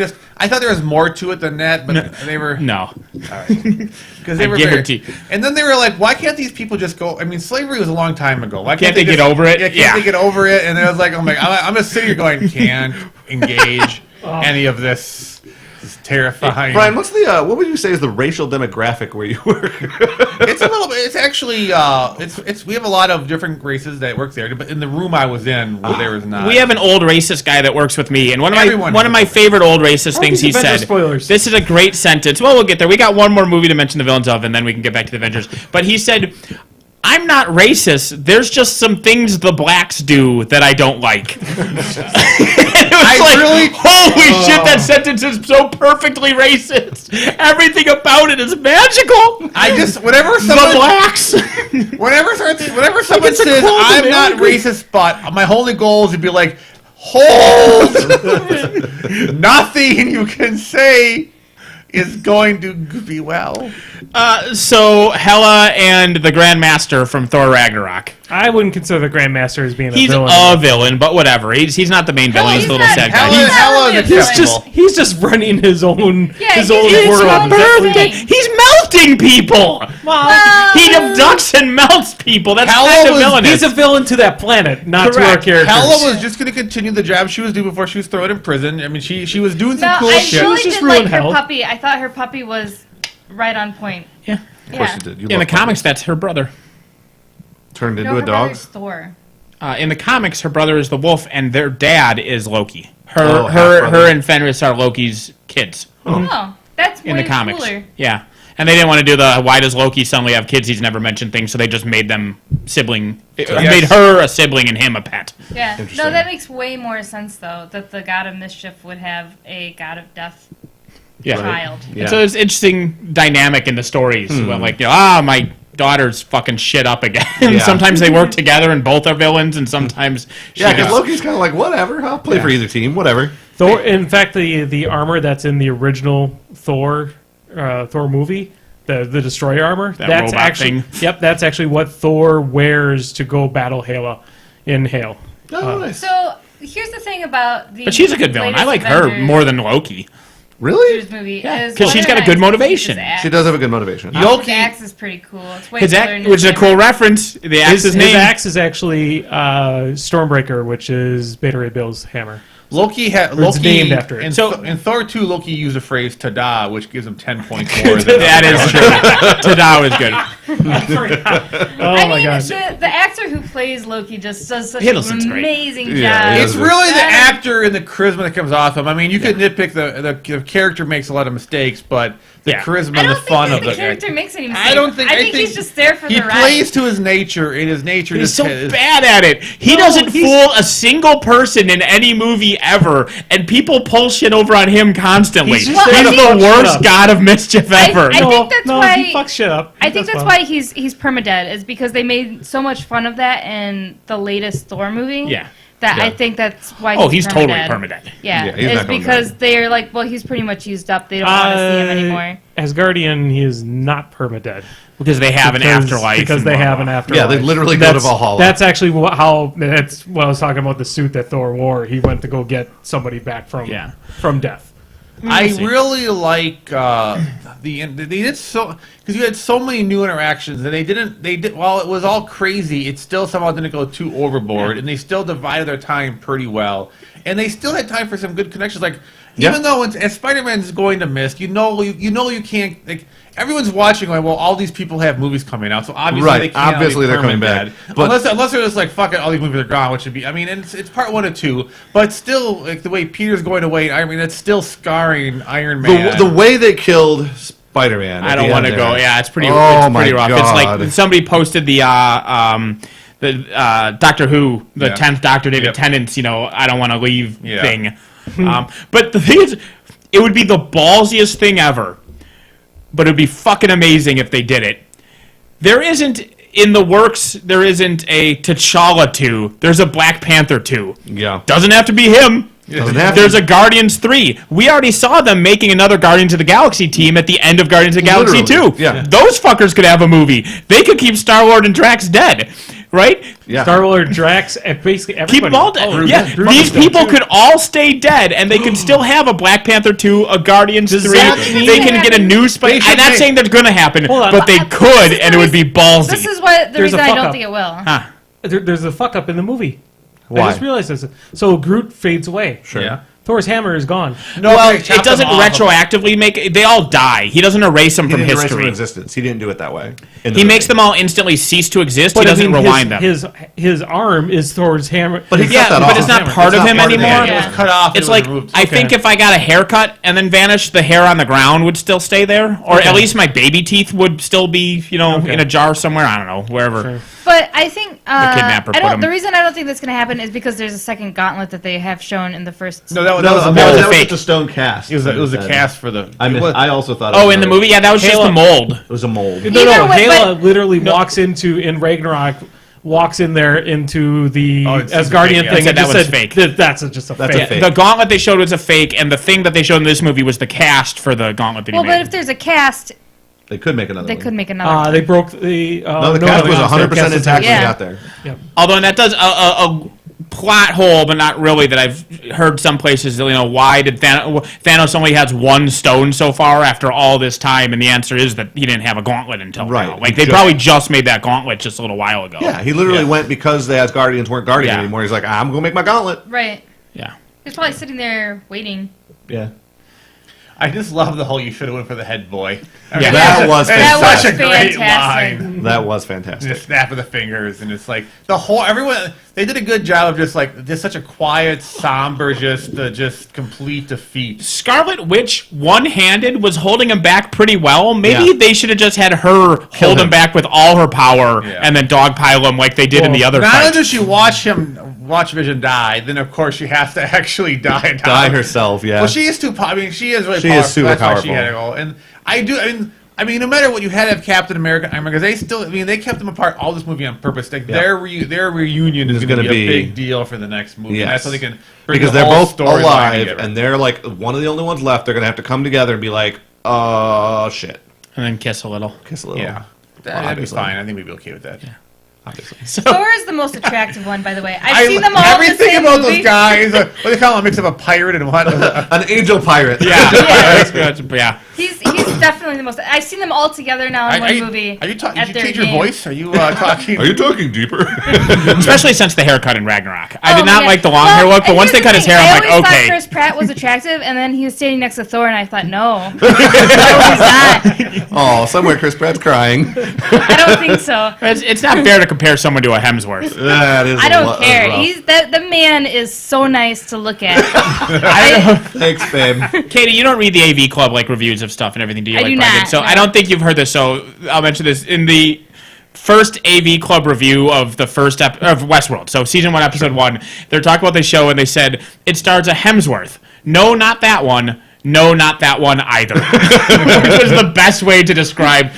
thought there was more to it than that, but they were No. because they I were guarantee. And then they were like, why can't these people just go? I mean, slavery was a long time ago. Why Can't can't they get over it? Yeah, can't Yeah. they get over it? And I was like, I'm just sitting here going, can't engage any of this. This is terrifying. Brian, what's the what would you say is the racial demographic where you work? It's a little bit. It's actually. It's. We have a lot of different races that work there, but in the room I was in, there was not. We have an old racist guy that works with me, and one of Everyone my has a favorite old racist things he these Avengers said. spoilers? This is a great sentence. Well, we'll get there. We got one more movie to mention the villains of, and then we can get back to the Avengers. But he said, "I'm not racist. There's just some things the blacks do that I don't like." Holy shit! That sentence is so perfectly racist. Everything about it is magical. Whenever The someone blacks. Whenever someone it's a says quote I'm and not they agree. racist, but my only goal is to be like, hold. Nothing you can say is going to be well. So Hela and the Grandmaster from Thor Ragnarok. I wouldn't consider the Grandmaster as being a He's villain. a villain, but whatever. He's not the main villain. He's the little he's sad not- guy. Hela is He's acceptable. He's just running his own Yeah, his he's own just world. running Is that his what thing. he- He's melting people. He abducts and melts people. That's Hela kind of was- villainous. He's a villain to that planet, not to our Correct. characters. Hela was just going to continue the job she was doing before she was thrown in prison. I mean, she was doing some No, cool I shit. really just did like ruined her Hell. puppy. I thought her puppy was right on point. yeah. Of course you did. You In the love comics, puppies. that's her brother. Turned into No, a her dog. brother's Thor. In the comics, her brother is the wolf, and their dad is Loki. Oh, half-brother. Her and Fenris are Loki's kids Oh, that's in way the comics. cooler. Yeah. And they didn't want to do the why does Loki suddenly have kids he's never mentioned thing, so they just made them sibling. Made her a sibling and him a pet. Yeah. Interesting. No, that makes way more sense though. That the god of mischief would have a god of death Yeah. child. Yeah. So it's interesting dynamic in the stories. Well, like, my daughter's fucking shit up again. Yeah. Sometimes they work together and both are villains, and sometimes Yeah, because she- Loki's kind of like, whatever, I'll play for either team, whatever. Thor. In fact, the armor that's in the original Thor movie the destroyer armor. That that's robot actually thing. Yep, that's actually what Thor wears to go battle Hela in Hale. Oh, nice. So here's the thing about the. But she's a good villain. I like her more than Loki. Really? Movie Yeah, is 'cause she's whether got a or good not motivation. his axe. She does have a good motivation. His axe is pretty cool. It's way His cooler axe, than which is a his cool hammer. reference. The axe's His name. axe is actually Stormbreaker, which is Beta Ray Bill's hammer. Loki it's named after it. In Thor 2, Loki used a phrase "tada," which gives him 10 points more. Than That is true. Tada was good. Oh I my mean, gosh. the actor who plays Loki just does such He an looks great. amazing job. Yeah, he It's does. really the actor and the charisma that comes off him. I mean, you could nitpick the character makes a lot of mistakes, but the Yeah. charisma I and the don't fun think of that the the character makes any mistakes. I don't think. I think he's just there for he the ride. plays to his nature, and his nature He's just so is- bad at it. He doesn't fool a single person in any movie ever, and people pull shit over on him constantly. He's He's, just there to the fuck shit worst up. god of mischief ever. I think that's why he fucks shit up. I think that's why he's permadead is because they made so much fun of that in the latest Thor movie. Yeah. That Yeah. I think that's why. Oh, he's totally permadead. Yeah, Yeah, he's it's not going because back. they're like, well, he's pretty much used up. They don't want to see him anymore. Asgardian, he is not permadead. Because they have an afterlife. Because and they blah, have blah. an afterlife. Yeah, they literally go to Valhalla. That's actually that's what I was talking about, the suit that Thor wore. He went to go get somebody back from death. I really like they did so because you had so many new interactions and they did while it was all crazy, it still somehow didn't go too overboard and they still divided their time pretty well and they still had time for some good connections. Like even though as Spider-Man's going to miss, you can't like. Everyone's watching going, well, all these people have movies coming out, so obviously they can't they're coming back. But unless they're just like, fuck it, all these movies are gone, which would be, I mean, and it's part 1 and 2, but still, like the way Peter's going away, I mean, it's still scarring Iron Man. The way they killed Spider-Man. I don't want to go. Yeah, it's pretty. Oh it's pretty my rough. God. It's like somebody posted the Doctor Who, the 10th Doctor David Tennant's, I don't want to leave thing. But the thing is, it would be the ballsiest thing ever. But it would be fucking amazing if they did it. There isn't in the works. There isn't a T'Challa 2. There's a Black Panther 2. Yeah. Doesn't have to be him. There's a Guardians 3. We already saw them making another Guardians of the Galaxy team at the end of Guardians of the Galaxy 2. Yeah. Those fuckers could have a movie. They could keep Star-Lord and Drax dead. Right? Yeah. Star-Lord, Drax, and basically everybody. Keep them all dead. Groot These is dead, people too. could all stay dead, and they could still have a Black Panther 2, a Guardians 3. that mean- They can get a new Spider. I'm not saying that's going to happen, Hold on. but they could, and it would be ballsy. This is what the There's a reason I fuck don't up. think it will. Huh. There's a fuck up in the movie. Why? I just realized this. So Groot fades away. Sure. Yeah. Thor's hammer is gone. Well, they chopped it doesn't them off. retroactively make. They all die. He doesn't erase them He from didn't erase them from history. existence. He didn't do it that way. He makes them all instantly cease to exist. He I doesn't mean, rewind them. His arm is Thor's hammer. But he Yeah, cut that but off. it's not Hammer. part It's of not him part of the anymore. hammer. It was cut off. It's it was like removed. I think if I got a haircut and then vanished, the hair on the ground would still stay there, or at least my baby teeth would still be, in a jar somewhere. I don't know, wherever. Sure. But I think kidnapper put him- the reason I don't think that's going to happen is because there's a second gauntlet that they have shown in the first. No, that was No, a that that was was a fake. just a stone cast. It was a cast for the. I also thought. Oh, in the movie, yeah, that was just Halo. the mold. it was a mold. No, Either way, Hela literally walks in Ragnarok, walks in there into the Oh, it's Asgardian fake, yeah. thing Said and that just was said, fake. That's just a That's fake. a fake. The gauntlet they showed was a fake, and the thing that they showed in this movie was the cast for the gauntlet that he Well, but made. if there's a cast, They could make another. they one. could make another. They broke the. No, the cast was 100% intact when Yeah. we got there. Although, and that does a plot hole, but not really, that I've heard some places, why did Thanos only has one stone so far after all this time? And the answer is that he didn't have a gauntlet until Right. now. Like, they probably just made that gauntlet just a little while ago. Yeah, he literally went because the Asgardians weren't Guardian Yeah. anymore. He's like, I'm gonna make my gauntlet. Right. Yeah. He's probably sitting there waiting. Yeah. I just love the whole "you should have went for the head boy." I Yeah. That was It's That was such a great fantastic. line. That was The fantastic. snap of the fingers, and it's like the whole everyone. They did a good job of just such a quiet, somber, just complete defeat. Scarlet Witch, one-handed, was holding him back pretty well. Maybe Yeah. they should have just had her hold him back with all her power and then dogpile him like they did in the other Not fight. only does she watch Vision die, then of course she has to actually die. Die herself, yeah. Well, she is too. I mean, she is really. She powerful. is super That's why powerful. she had to go. And I mean, no matter what, you had to have Captain America, Iron Man, because they still. I mean, they kept them apart all this movie on purpose. Like their reunion is going to be a big deal for the next movie. Yes. And that's how they can bring Because the they're whole both storyline alive, together. and they're like one of the only ones left. They're gonna have to come together and be like, shit. And then kiss a little. Yeah. That'd be fine. I think we'd be okay with that. Yeah. Obviously. Thor is the most attractive one, by the way. I've seen them all in the everything same about movie. those guys. What do they call them? A mix of a pirate and what? An angel pirate. Yeah. That's good. Yeah. He's definitely the most. I've seen them all together now in one movie. Are you talking? at Did you their change your game. voice? Are you talking? Are you talking deeper? Especially since the haircut in Ragnarok. I Oh, did not yeah. like the long hair look, but and once they here's cut the his thing, hair, I'm I like, always okay. thought Chris Pratt was attractive, and then he was standing next to Thor, and I thought, no, he's not. Oh, somewhere Chris Pratt's crying. I don't think so. It's not fair to compare someone to a Hemsworth. That is I don't care. The man is so nice to look at. Thanks, babe. Katie, you don't read the AV Club like reviews of stuff and everything, do you? I like do Brendan? not, So no. I don't think you've heard this. So I'll mention this in the first AV Club review of the first of Westworld. So season 1, episode 1. They're talking about the show and they said it stars a Hemsworth. No, not that one. No, not that one either. Which was the best way to describe.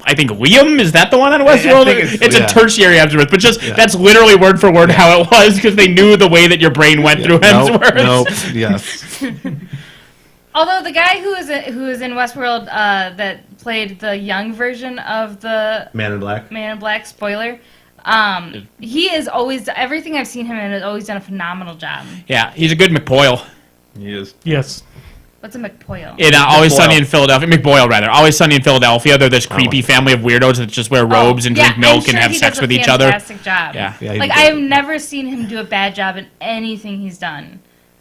I think Liam, is that the one on Westworld? It's a tertiary Hemsworth, but that's literally word for word how it was because they knew the way that your brain went through Hemsworth. Nope. Yes. Although the guy who is in Westworld that played the young version of the Man in Black. spoiler, he is always, everything I've seen him in has always done a phenomenal job. Yeah, he's a good McBoyle. He is. Yes. What's a McPoyle? In Always Sunny in Philadelphia, McBoyle rather. Always Sunny in Philadelphia, they're this creepy family of weirdos that just wear robes and drink milk and have sex with each other. Fantastic job. Yeah. Like I have never seen him do a bad job in anything he's done.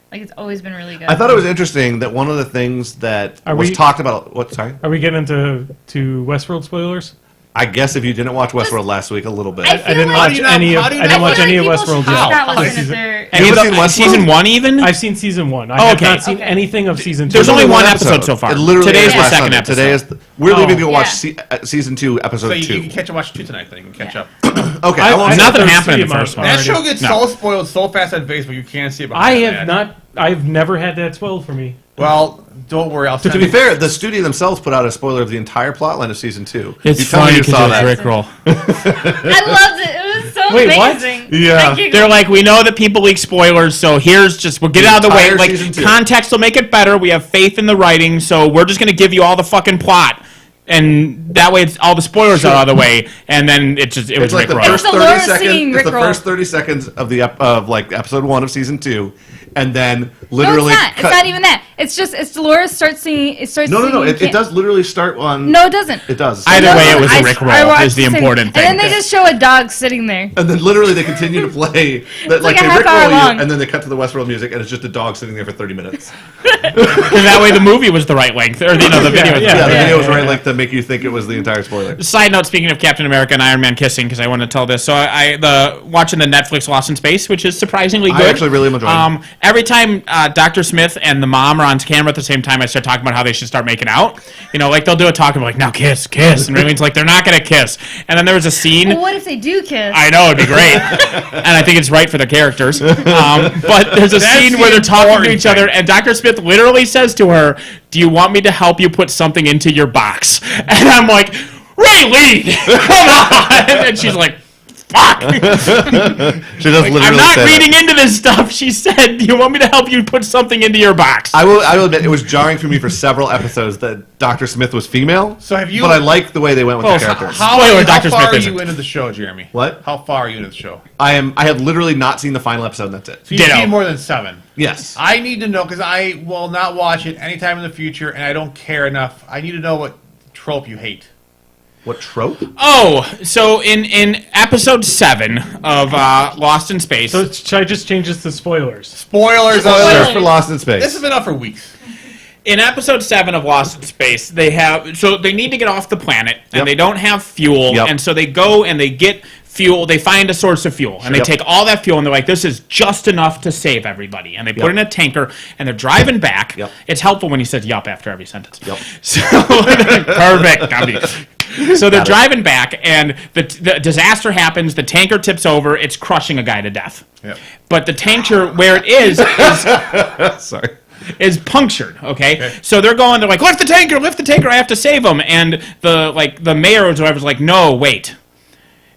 Like it's always been really good. I thought it was interesting that one of the things that was talked about. What? Sorry. Are we getting into Westworld spoilers? I guess if you didn't watch Westworld last week, a little bit. I I didn't watch any of Westworld yet. Have you seen Westworld? Season 1 even? I've seen season 1. I have not seen anything of season 2. There's only one episode so far. It literally Today's is the last second Sunday. episode. Today is. We're leaving to go watch Yeah. season 2, episode So 2. you can catch and watch 2 tonight. Then you can catch up. Okay. There's nothing happened in the first one. That show gets No. so spoiled so fast on Facebook you can't see it. I have not. I've never had that spoiled for me. Well, don't worry. I'll To be fair, the studio themselves put out a spoiler of the entire plotline of season 2. It's You tell me funny you because saw it's that. Rickroll. I loved it. It was so Wait, what? amazing. Yeah. I giggled. They're like, we know that people leak spoilers, so here's just, we'll get it out of the way. Entire Like, season 2. context will make it better. We have faith in the writing, so we're just going to give you all the fucking plot. And that way, it's all the spoilers are out of the way, and then it was It's like the Rickroll. first It's 30 Dolores seconds. singing It's the Rickroll. first 30 seconds of the episode 1 of season 2, and then No, literally. it's not. It's not even that. It's just Dolores starts singing. It starts. No. singing, It does literally start on. No, it doesn't. It does. Either way, it was a I Rickroll watched is the sing- important thing. And then they just show a dog sitting there. And then literally they continue to play that, like a they half hour rickroll long. you, and then they cut to the Westworld music, and it's just a dog sitting there for 30 minutes. Because that way the movie was the right length, or the video was the Yeah, right the length. video was right like to make you think it was the entire spoiler. Side note: speaking of Captain America and Iron Man kissing, because I want to tell this. So watching the Netflix Lost in Space, which is surprisingly good. I actually really am enjoying it. Every time Dr. Smith and the mom are on camera at the same time, I start talking about how they should start making out. You know, like they'll do a talk about like, now kiss, and Raymond's like, they're not gonna kiss. And then there was a scene. Well, what if they do kiss? I know, it'd be great. And I think it's right for the characters. But there's a scene where they're talking to each other, and Dr. Smith literally says to her, "Do you want me to help you put something into your box?" And I'm like, Raylene, come on! And she's like, fuck! She does literally I'm not say reading that. into this stuff. She said, "Do you want me to help you put something into your box?" I will admit, it was jarring for me for several episodes that Dr. Smith was female. So have you? But I liked the way they went with the characters. Spoiler, Dr. far Smith are isn't. you into the show, Jeremy? What? How far are you into the show? I have literally not seen the final episode, and that's it. So you've Ditto. seen more than 7. Yes. I need to know because I will not watch it anytime in the future, and I don't care enough. I need to know what trope you hate. What trope? Oh, so in episode 7 of Lost in Space. So should I just change this to spoilers? Spoilers. Spoilers for Lost in Space. This has been up for weeks. In episode 7 of Lost in Space, they need to get off the planet, and Yep. they don't have fuel, Yep. and so they go and they get fuel. They find a source of fuel, and they Yep. take all that fuel, and they're like, "This is just enough to save everybody." And they put it in a tanker, and they're driving back. Yep. It's helpful when he says "yup" after every sentence. Yep. So perfect. So they're driving back, and the disaster happens. The tanker tips over. It's crushing a guy to death. Yep. But the tanker, where it is Sorry. is punctured. Okay, so they're like, lift the tanker, I have to save him. And the mayor or whatever's like, no, wait.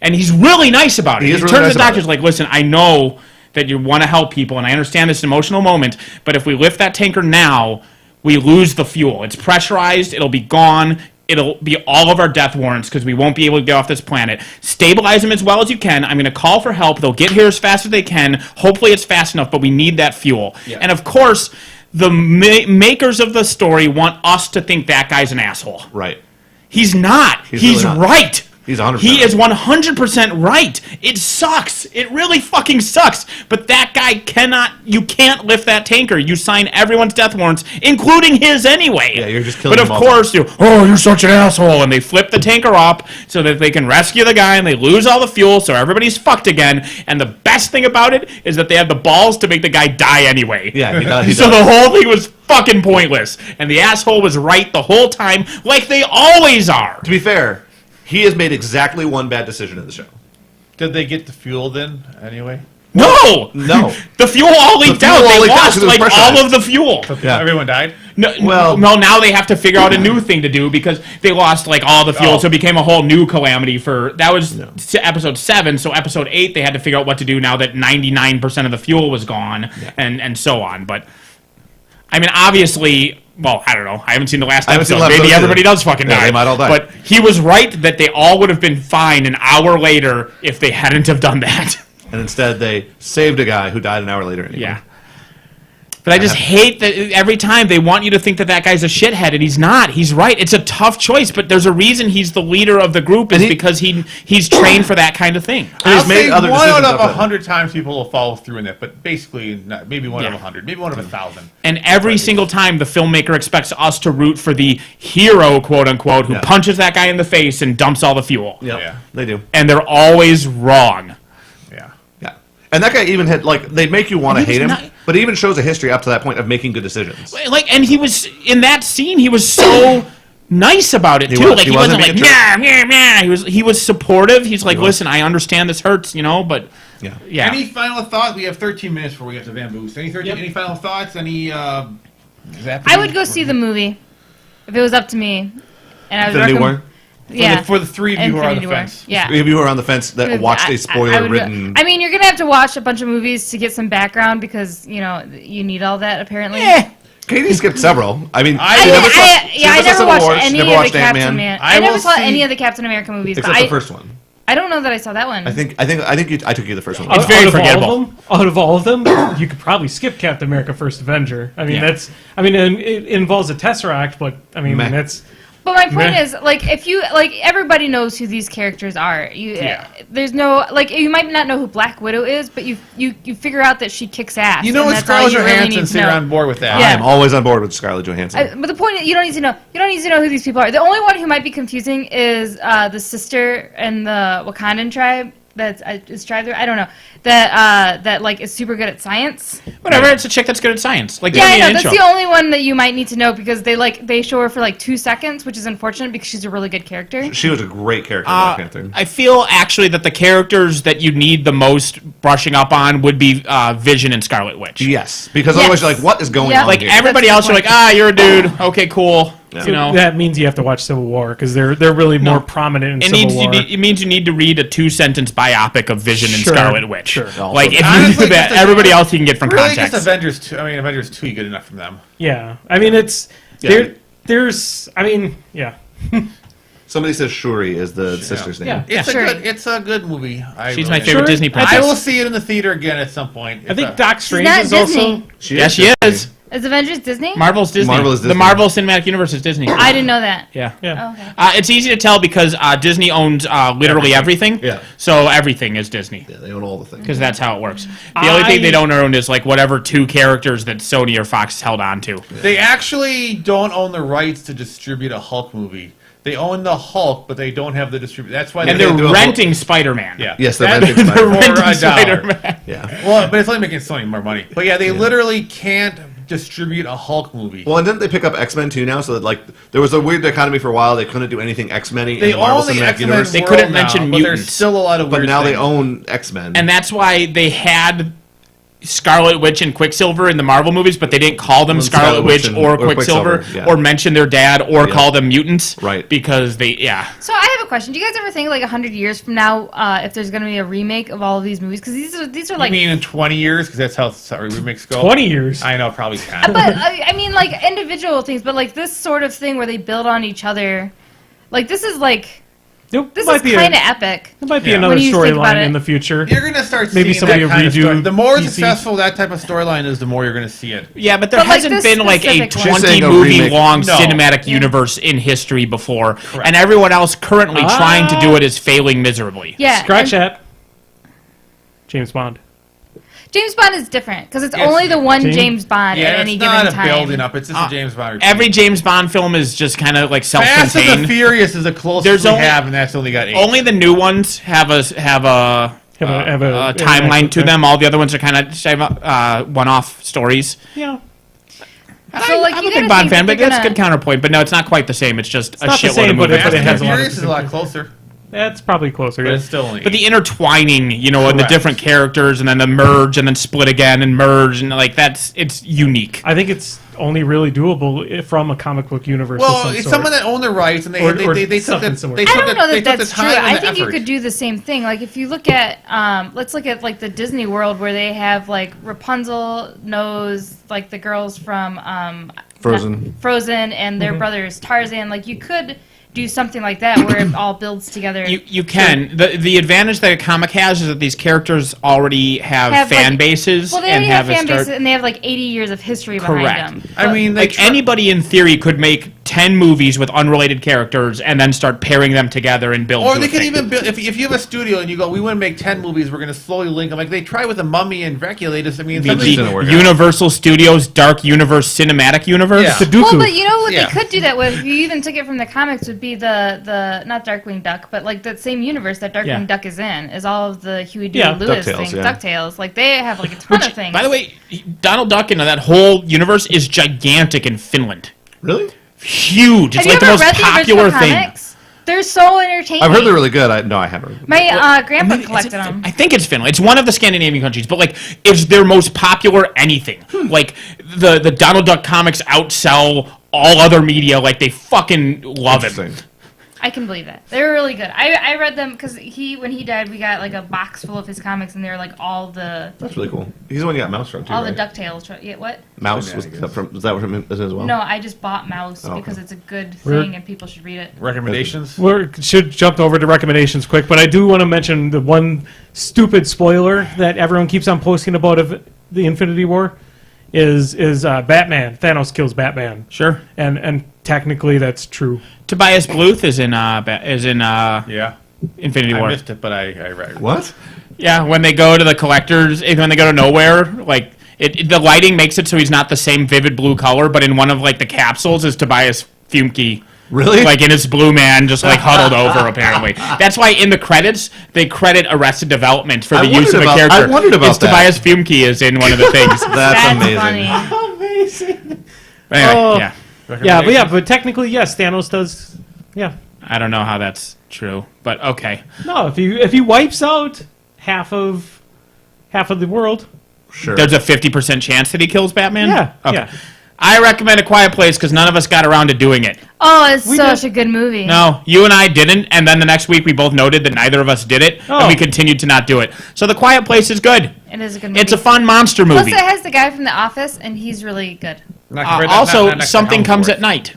And he's really nice about it. He is really turns nice to the about doctor's it. like, listen, I know that you want to help people, and I understand this emotional moment, but if we lift that tanker now, we lose the fuel. It's pressurized, it'll be gone. It'll be all of our death warrants because we won't be able to get off this planet. Stabilize them as well as you can. I'm going to call for help. They'll get here as fast as they can. Hopefully it's fast enough, but we need that fuel. Yeah. And of course, the makers of the story want us to think that guy's an asshole. Right. He's not. He's really not. Right. He's 100%. He is 100% right. It sucks. It really fucking sucks. But that guy you can't lift that tanker. You sign everyone's death warrants, including his anyway. Yeah, you're just killing But of course, you're such an asshole. And they flip the tanker up so that they can rescue the guy and they lose all the fuel so everybody's fucked again. And the best thing about it is that they have the balls to make the guy die anyway. Yeah, he does. So the whole thing was fucking pointless. And the asshole was right the whole time, like they always are. To be fair, he has made exactly one bad decision in the show. Did they get the fuel then, anyway? No! The fuel all leaked out. They lost like all of the fuel. Yeah. Everyone died? No, now they have to figure out a new thing to do because they lost like all the fuel, so it became a whole new calamity that was episode 7, so episode 8 they had to figure out what to do now that 99% of the fuel was gone and so on. But I mean, obviously, well, I don't know. I haven't seen the last episode. Maybe everybody does fucking die. They might all die. But he was right that they all would have been fine an hour later if they hadn't have done that. And instead, they saved a guy who died an hour later anyway. Yeah. But I just hate that every time they want you to think that guy's a shithead, and he's not. He's right. It's a tough choice, but there's a reason he's the leader of the group because he's trained for that kind of thing. I'll say 1 out of 100 times people will follow through in it, but basically maybe 1 out of 100, maybe 1 out of 1,000. And every single time the filmmaker expects us to root for the hero, quote unquote, who punches that guy in the face and dumps all the fuel. Yeah, they do. And they're always wrong. And that guy even had, they make you want to hate him, but he even shows a history up to that point of making good decisions. And he was, in that scene, he was so nice about it, too. He wasn't like, yeah. He was supportive. He's like, listen, I understand this hurts, but... Yeah. Any final thoughts? We have 13 minutes before we get to Van Boost. Any final thoughts? I would go see the movie if it was up to me. And I would Infinity War? For the 3 of you who are on the fence. Yeah. 3 of you who are on the fence that watched a spoiler-ridden... I mean, you're going to have to watch a bunch of movies to get some background because, you need all that, apparently. Katie skipped several. I mean, I never watched any of the Captain America. I never saw any of the Captain America movies. Except the first one. I don't know that I saw that one. I think I took you the first one. It's very forgettable. Out of all of them, you could probably skip Captain America: First Avenger. I mean, it involves a Tesseract, but I mean, that's. But my point is, if you everybody knows who these characters are. There's no you might not know who Black Widow is, but you figure out that she kicks ass. You know what Scarlett Johansson, so you're on board with that. I am always on board with Scarlett Johansson. But the point is, you don't need to know. You don't need to know who these people are. The only one who might be confusing is the sister and the Wakandan tribe. Is tribe there? I don't know. That is super good at science. Whatever, it's a chick that's good at science. I know, that's the only one that you might need to know because they show her for 2 seconds, which is unfortunate because she's a really good character. She was a great character in Black Panther. I feel actually that the characters that you need the most brushing up on would be Vision and Scarlet Witch. Yes, because otherwise you're like, what is going on here? Everybody else, you're like, you're a dude. Okay, cool. Yeah. That means you have to watch Civil War because they're really more prominent in Civil War. It means you need to read a 2-sentence biopic of Vision and Scarlet Witch. Sure. If you do that, everybody else you can get from context. Just Avengers 2. I mean, Avengers 2, good enough from them. Yeah. I mean, it's there's. I mean, yeah. Somebody says Shuri is the sister's name. Yeah. It's a good movie. She's my favorite Disney princess. I will see it in the theater again at some point. I think Doc Strange is Disney. also. She is. Is Avengers Disney? Marvel's Disney. The Marvel Cinematic Universe is Disney. I didn't know that. Yeah. Oh, okay. It's easy to tell because Disney owns literally everything. Yeah. So everything is Disney. Yeah, they own all the things. Because that's how it works. The only thing they don't own is whatever 2 characters that Sony or Fox held on to. They actually don't own the rights to distribute a Hulk movie. They own the Hulk, but they don't have the distribution. That's why they're renting Spider-Man. Yeah. Yes, they're renting Spider-Man. Yeah. Well, but it's only making Sony more money. But yeah, they literally can't distribute a Hulk movie. Well, and didn't they pick up X-Men too now? So that there was a weird dichotomy for a while. They couldn't do anything X-Men-y in the Marvel Cinematic Universe. They couldn't mention mutants. But there's still a lot of weird But now things. they own X-Men. And that's why they had Scarlet Witch and Quicksilver in the Marvel movies, but they didn't call them Scarlet Witch or Quicksilver or mention their dad or call them mutants. Right. Because So I have a question. Do you guys ever think 100 years from now if there's going to be a remake of all of these movies? Because these are You mean in 20 years? Because that's how remakes go. 20 years. I know, probably 10. But I mean individual things, but this sort of thing where they build on each other Like this is like. Nope, This is kind of epic. It might be Yeah. another When you think about storyline it. in the future. You're going to start Maybe seeing somebody that kind of redo story. The more DC. successful that type of storyline is, the more you're going to see it. Yeah, but there But, like, hasn't this been like a specific one. She's saying a 20-movie remake. long No. cinematic universe in history before, and everyone else currently trying to do it is failing miserably. Yeah. Scratch and that. James Bond. James Bond is different because it's only the one James Bond at any it's given not a time. building up. It's just a James Bond routine. Every James Bond film is just kind of like Fast and the self-contained. Furious is the closest There's we only- have, and that's only got 8. Only the new ones have a Have a timeline to them. All the other ones are kind of one-off stories. Yeah. So, like, I'm you a big gotta Bond think fan, that but they're that's a good gonna- counterpoint. But no, it's not quite the same. It's just a not the shitload same, of but movies. it Fast has and a lot of Furious is a lot closer, That's probably closer. but Yeah. it's still only But 8. the intertwining, and the Correct. different characters, and then the merge, and then split again, and merge, and like it's unique. I think it's only really doable from a comic book universe. of Well, some it's sort. someone that owned the rights, and they Or took something the similar. they I took don't the- know they that took the that's true. time and I the think you effort. could do the same thing. Like if you look at, let's look at like the Disney World where they have like Rapunzel knows like the girls from Frozen. Frozen, and their brothers Tarzan. Like you could do something like that where it all builds together. You can. The advantage that a comic has is that these characters already have fan like- bases Well, they and already have a fan start. bases, and they have like 80 years of history Correct. behind them. I mean, Like anybody in theory could make 10 movies with unrelated characters and then start pairing them together and build. or to they a could thing. even build, if you have a studio and you go, we want to make 10 movies, we're going to slowly link them. Like they try with the Mummy and Dracula. They just, I mean, The something- didn't work out. Universal Studios Dark Universe Cinematic Universe. Yeah. Sudoku. Well, but you know what Yeah. they could do that with? If you even took it from the comics, would be the not Darkwing Duck, but like that same universe that Darkwing Yeah. Duck is in, is all of the Huey, Dewey, Yeah. Lewis DuckTales, things, yeah. DuckTales. Like they have like a ton of things. By the way, Donald Duck and that whole universe is gigantic in Finland. Really? Huge. have It's you like the ever most read the popular original thing. comics? They're so entertaining. I've heard they're really good. I haven't. My grandpa Maybe- is collected it- them. I think it's Finland. It's one of the Scandinavian countries, but like it's their most popular anything. Like the Donald Duck comics outsell all other media. Like they fucking love it. Interesting. I can believe that. They were really good. I read them because when he died, we got like a box full of his comics, and they were like all the That's really cool. He's the one you got Mouse from too, all right? the DuckTales. Yeah, what? Mouse was that from him as well? No, I just bought Mouse Oh, okay. because it's a good We're- thing and people should read it. recommendations. We should jump over to recommendations quick, but I do want to mention the one stupid spoiler that everyone keeps on posting about of the Infinity War is Batman. Thanos kills Batman, Sure. and technically that's true. Tobias Bluth is in Yeah, Infinity I War. missed it, but I read. What? Yeah, when they go to the collectors, when they go to nowhere, like the lighting makes it so he's not the same vivid blue color, but in one of like the capsules is Tobias Fumke. Really? Like in his blue man, just like huddled over. Apparently, that's why in the credits they credit Arrested Development for the use of a character. I wondered about it's that. Tobias Fumke is in one of the things. That's amazing. Funny. Amazing. Anyway, Oh. yeah, But technically, yes, Thanos does. Yeah. I don't know how that's true, but okay. No, if he wipes out half of the world, Sure. There's a 50% chance that he kills Batman. Yeah, Okay. yeah. I recommend A Quiet Place because none of us got around to doing it. Oh, it's We such did. a good movie. No, you and I didn't, and then the next week we both noted that neither of us did it, and Oh. we continued to not do it. So The Quiet Place is good. It is a good movie. It's a fun monster Plus, movie. it has the guy from The Office, and he's really good. Also, something comes at night.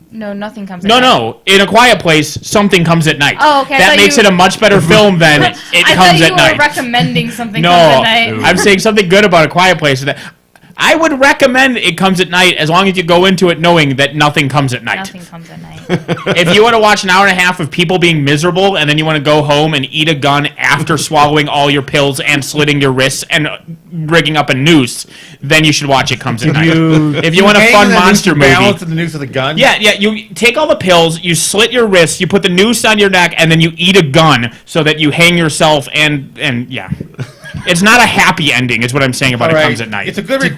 No, nothing comes. No, at night. no. In A Quiet Place, something comes at night. Oh, okay, I That thought makes you- it a much better film than it I comes thought you at were night. recommending something No, comes at night. I'm saying something good about A Quiet Place. That I would recommend It Comes at Night as long as you go into it knowing that nothing comes at night. Nothing comes at night. If you want to watch an hour and a half of people being miserable and then you want to go home and eat a gun after swallowing all your pills and slitting your wrists and rigging up a noose, then you should watch It Comes at Night. If you want a fun monster movie. Balance of the noose of the gun. Yeah, you take all the pills, you slit your wrists, you put the noose on your neck, and then you eat a gun so that you hang yourself and yeah. It's not a happy ending, is what I'm saying about All It right. Comes at Night. It's a good.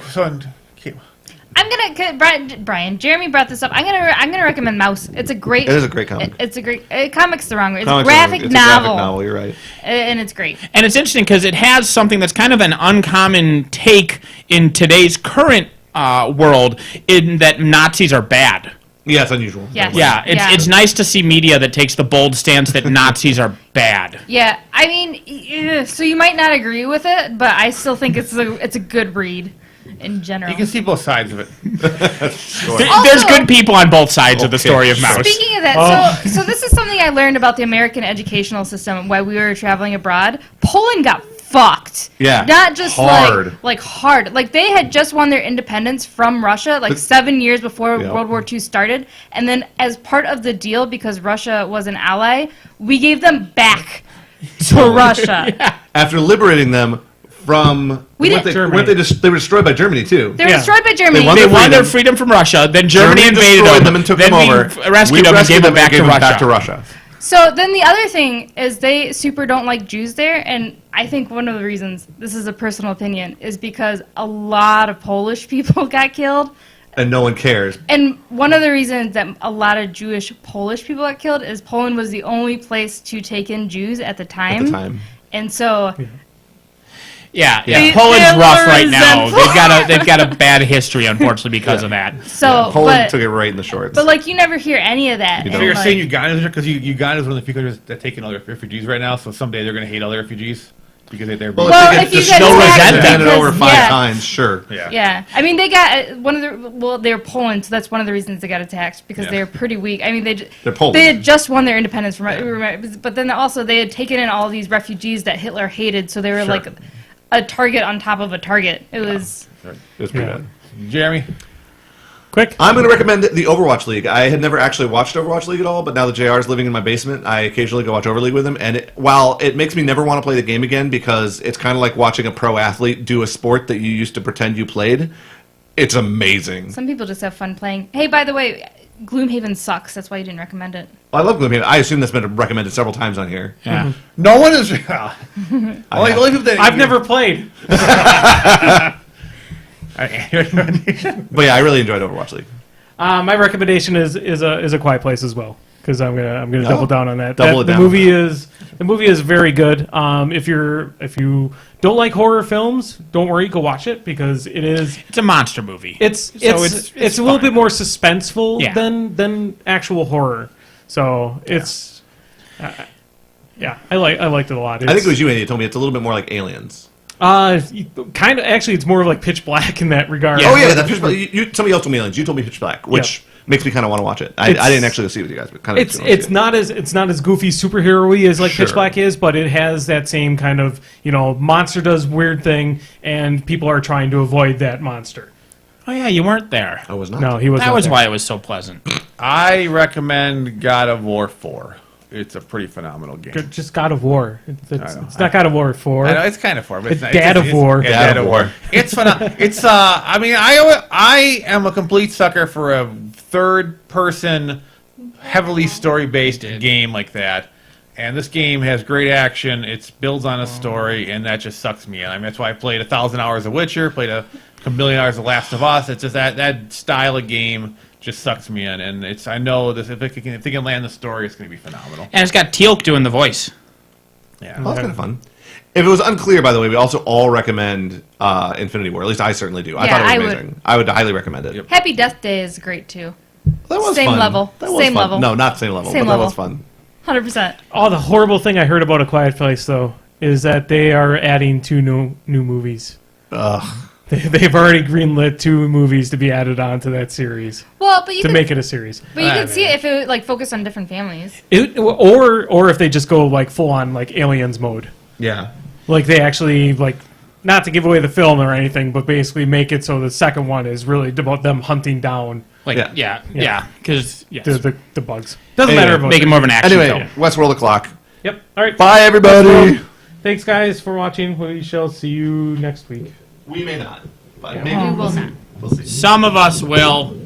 I'm gonna Brian. Jeremy brought this up. I'm gonna recommend Mouse. It's a great. It is a great comic. It's a great comic's the wrong word. It's a Comics graphic it's novel. A graphic novel. You're right. And it's great. And it's interesting because it has something that's kind of an uncommon take in today's current world, in that Nazis are bad. Yeah, it's unusual. Yes. Yeah, Yeah. it's nice to see media that takes the bold stance that Nazis are bad. Yeah, I mean, so you might not agree with it, but I still think it's a good read. in general. You can see both sides of it. There's good people on both sides of the story of Mouse. Speaking of that, so this is something I learned about the American educational system while we were traveling abroad. Poland got fucked. Yeah. Not just hard. like hard. Like they had just won their independence from Russia like 7 years before World War II started. And then as part of the deal, because Russia was an ally, we gave them back to Russia. After liberating them from... They were destroyed by Germany, too. They were destroyed by Germany. They won their freedom from Russia, then Germany invaded them and took then them over. Rescued them and gave them back to Russia. So then the other thing is they super don't like Jews there, and I think one of the reasons, this is a personal opinion, is because a lot of Polish people got killed. And no one cares. And one of the reasons that a lot of Jewish Polish people got killed is Poland was the only place to take in Jews at the time. And so... Yeah. They're Poland's rough right now. resentful. They've got a bad history, unfortunately, because of that. So, Poland took it right in the shorts. But like you never hear any of that. So you're saying Uganda, because Uganda is one of the few countries that take in other refugees right now, so someday they're going to hate all the refugees because they're well, if you get resentment over 5 times, sure. Yeah. I mean, they got they're Poland, so that's one of the reasons they got attacked because they're pretty weak. I mean, they're Polish. They had just won their independence from, but then also they had taken in all these refugees that Hitler hated, so they were like a target on top of a target. It was pretty bad. Jeremy? Quick. I'm going to recommend the Overwatch League. I had never actually watched Overwatch League at all, but now that JR is living in my basement, I occasionally go watch Overleague with him. And while it makes me never want to play the game again because it's kind of like watching a pro athlete do a sport that you used to pretend you played, it's amazing. Some people just have fun playing. Hey, by the way, Gloomhaven sucks. That's why you didn't recommend it. I love Gloomhaven. I assume that's been recommended several times on here. Yeah. No one is... only people that I've never played. But yeah, I really enjoyed Overwatch League. My recommendation is a Quiet Place as well because I'm gonna double down on that. Double it the down. The movie is very good. If you don't like horror films, don't worry, go watch it because it's a monster movie. It's a little bit more suspenseful than actual horror. So it's I liked it a lot. I think it was you, Andy, who told me it's a little bit more like Aliens. Kind of. Actually, it's more of like Pitch Black in that regard. Oh yeah, that Pitch Black. Somebody else told me Aliens. You told me Pitch Black, which makes me kind of want to watch it. I didn't actually go see it with you guys, but kind of. It's not as goofy superhero-y as like Pitch Black is, but it has that same kind of monster does weird thing, and people are trying to avoid that monster. Oh yeah, you weren't there. I was not. No, he was. That not was there. why it was so pleasant. I recommend God of War 4. It's a pretty phenomenal game. Just God of War. It's not God of War 4. I know, it's kind of 4, but it's Dad of War. Dad of War. It's fun. It's I mean, I am a complete sucker for a third-person, heavily story-based game like that. And this game has great action. It builds on a story, and that just sucks me in. I mean, that's why I played 1,000 hours of Witcher, played a million hours of Last of Us. It's just that style of game just sucks me in, and I know this if they can land the story, it's going to be phenomenal. And it's got Teal'c doing the voice. Yeah, well, that's kind of fun. If it was unclear, by the way, we also all recommend Infinity War. At least I certainly do. I thought it was amazing. I would highly recommend it. Yep. Happy Death Day is great too. That was same fun. level. That was same fun. level. No, not same level. Same but level. That was fun. 100%. Oh, the horrible thing I heard about A Quiet Place though is that they are adding 2 new movies. Ugh. They've already greenlit 2 movies to be added onto that series. Well, but you could make it a series. But you could see it if it like focused on different families. Or if they just go like full on like Aliens mode. Yeah. Like they actually like not to give away the film or anything, but basically make it so the second one is really about them hunting down because the bugs. Doesn't matter about make it more of an action film. Westworld o'clock. Yep. All right. Bye everybody. Thanks guys for watching. We shall see you next week. We may not, but We will not. We'll see. Some of us will.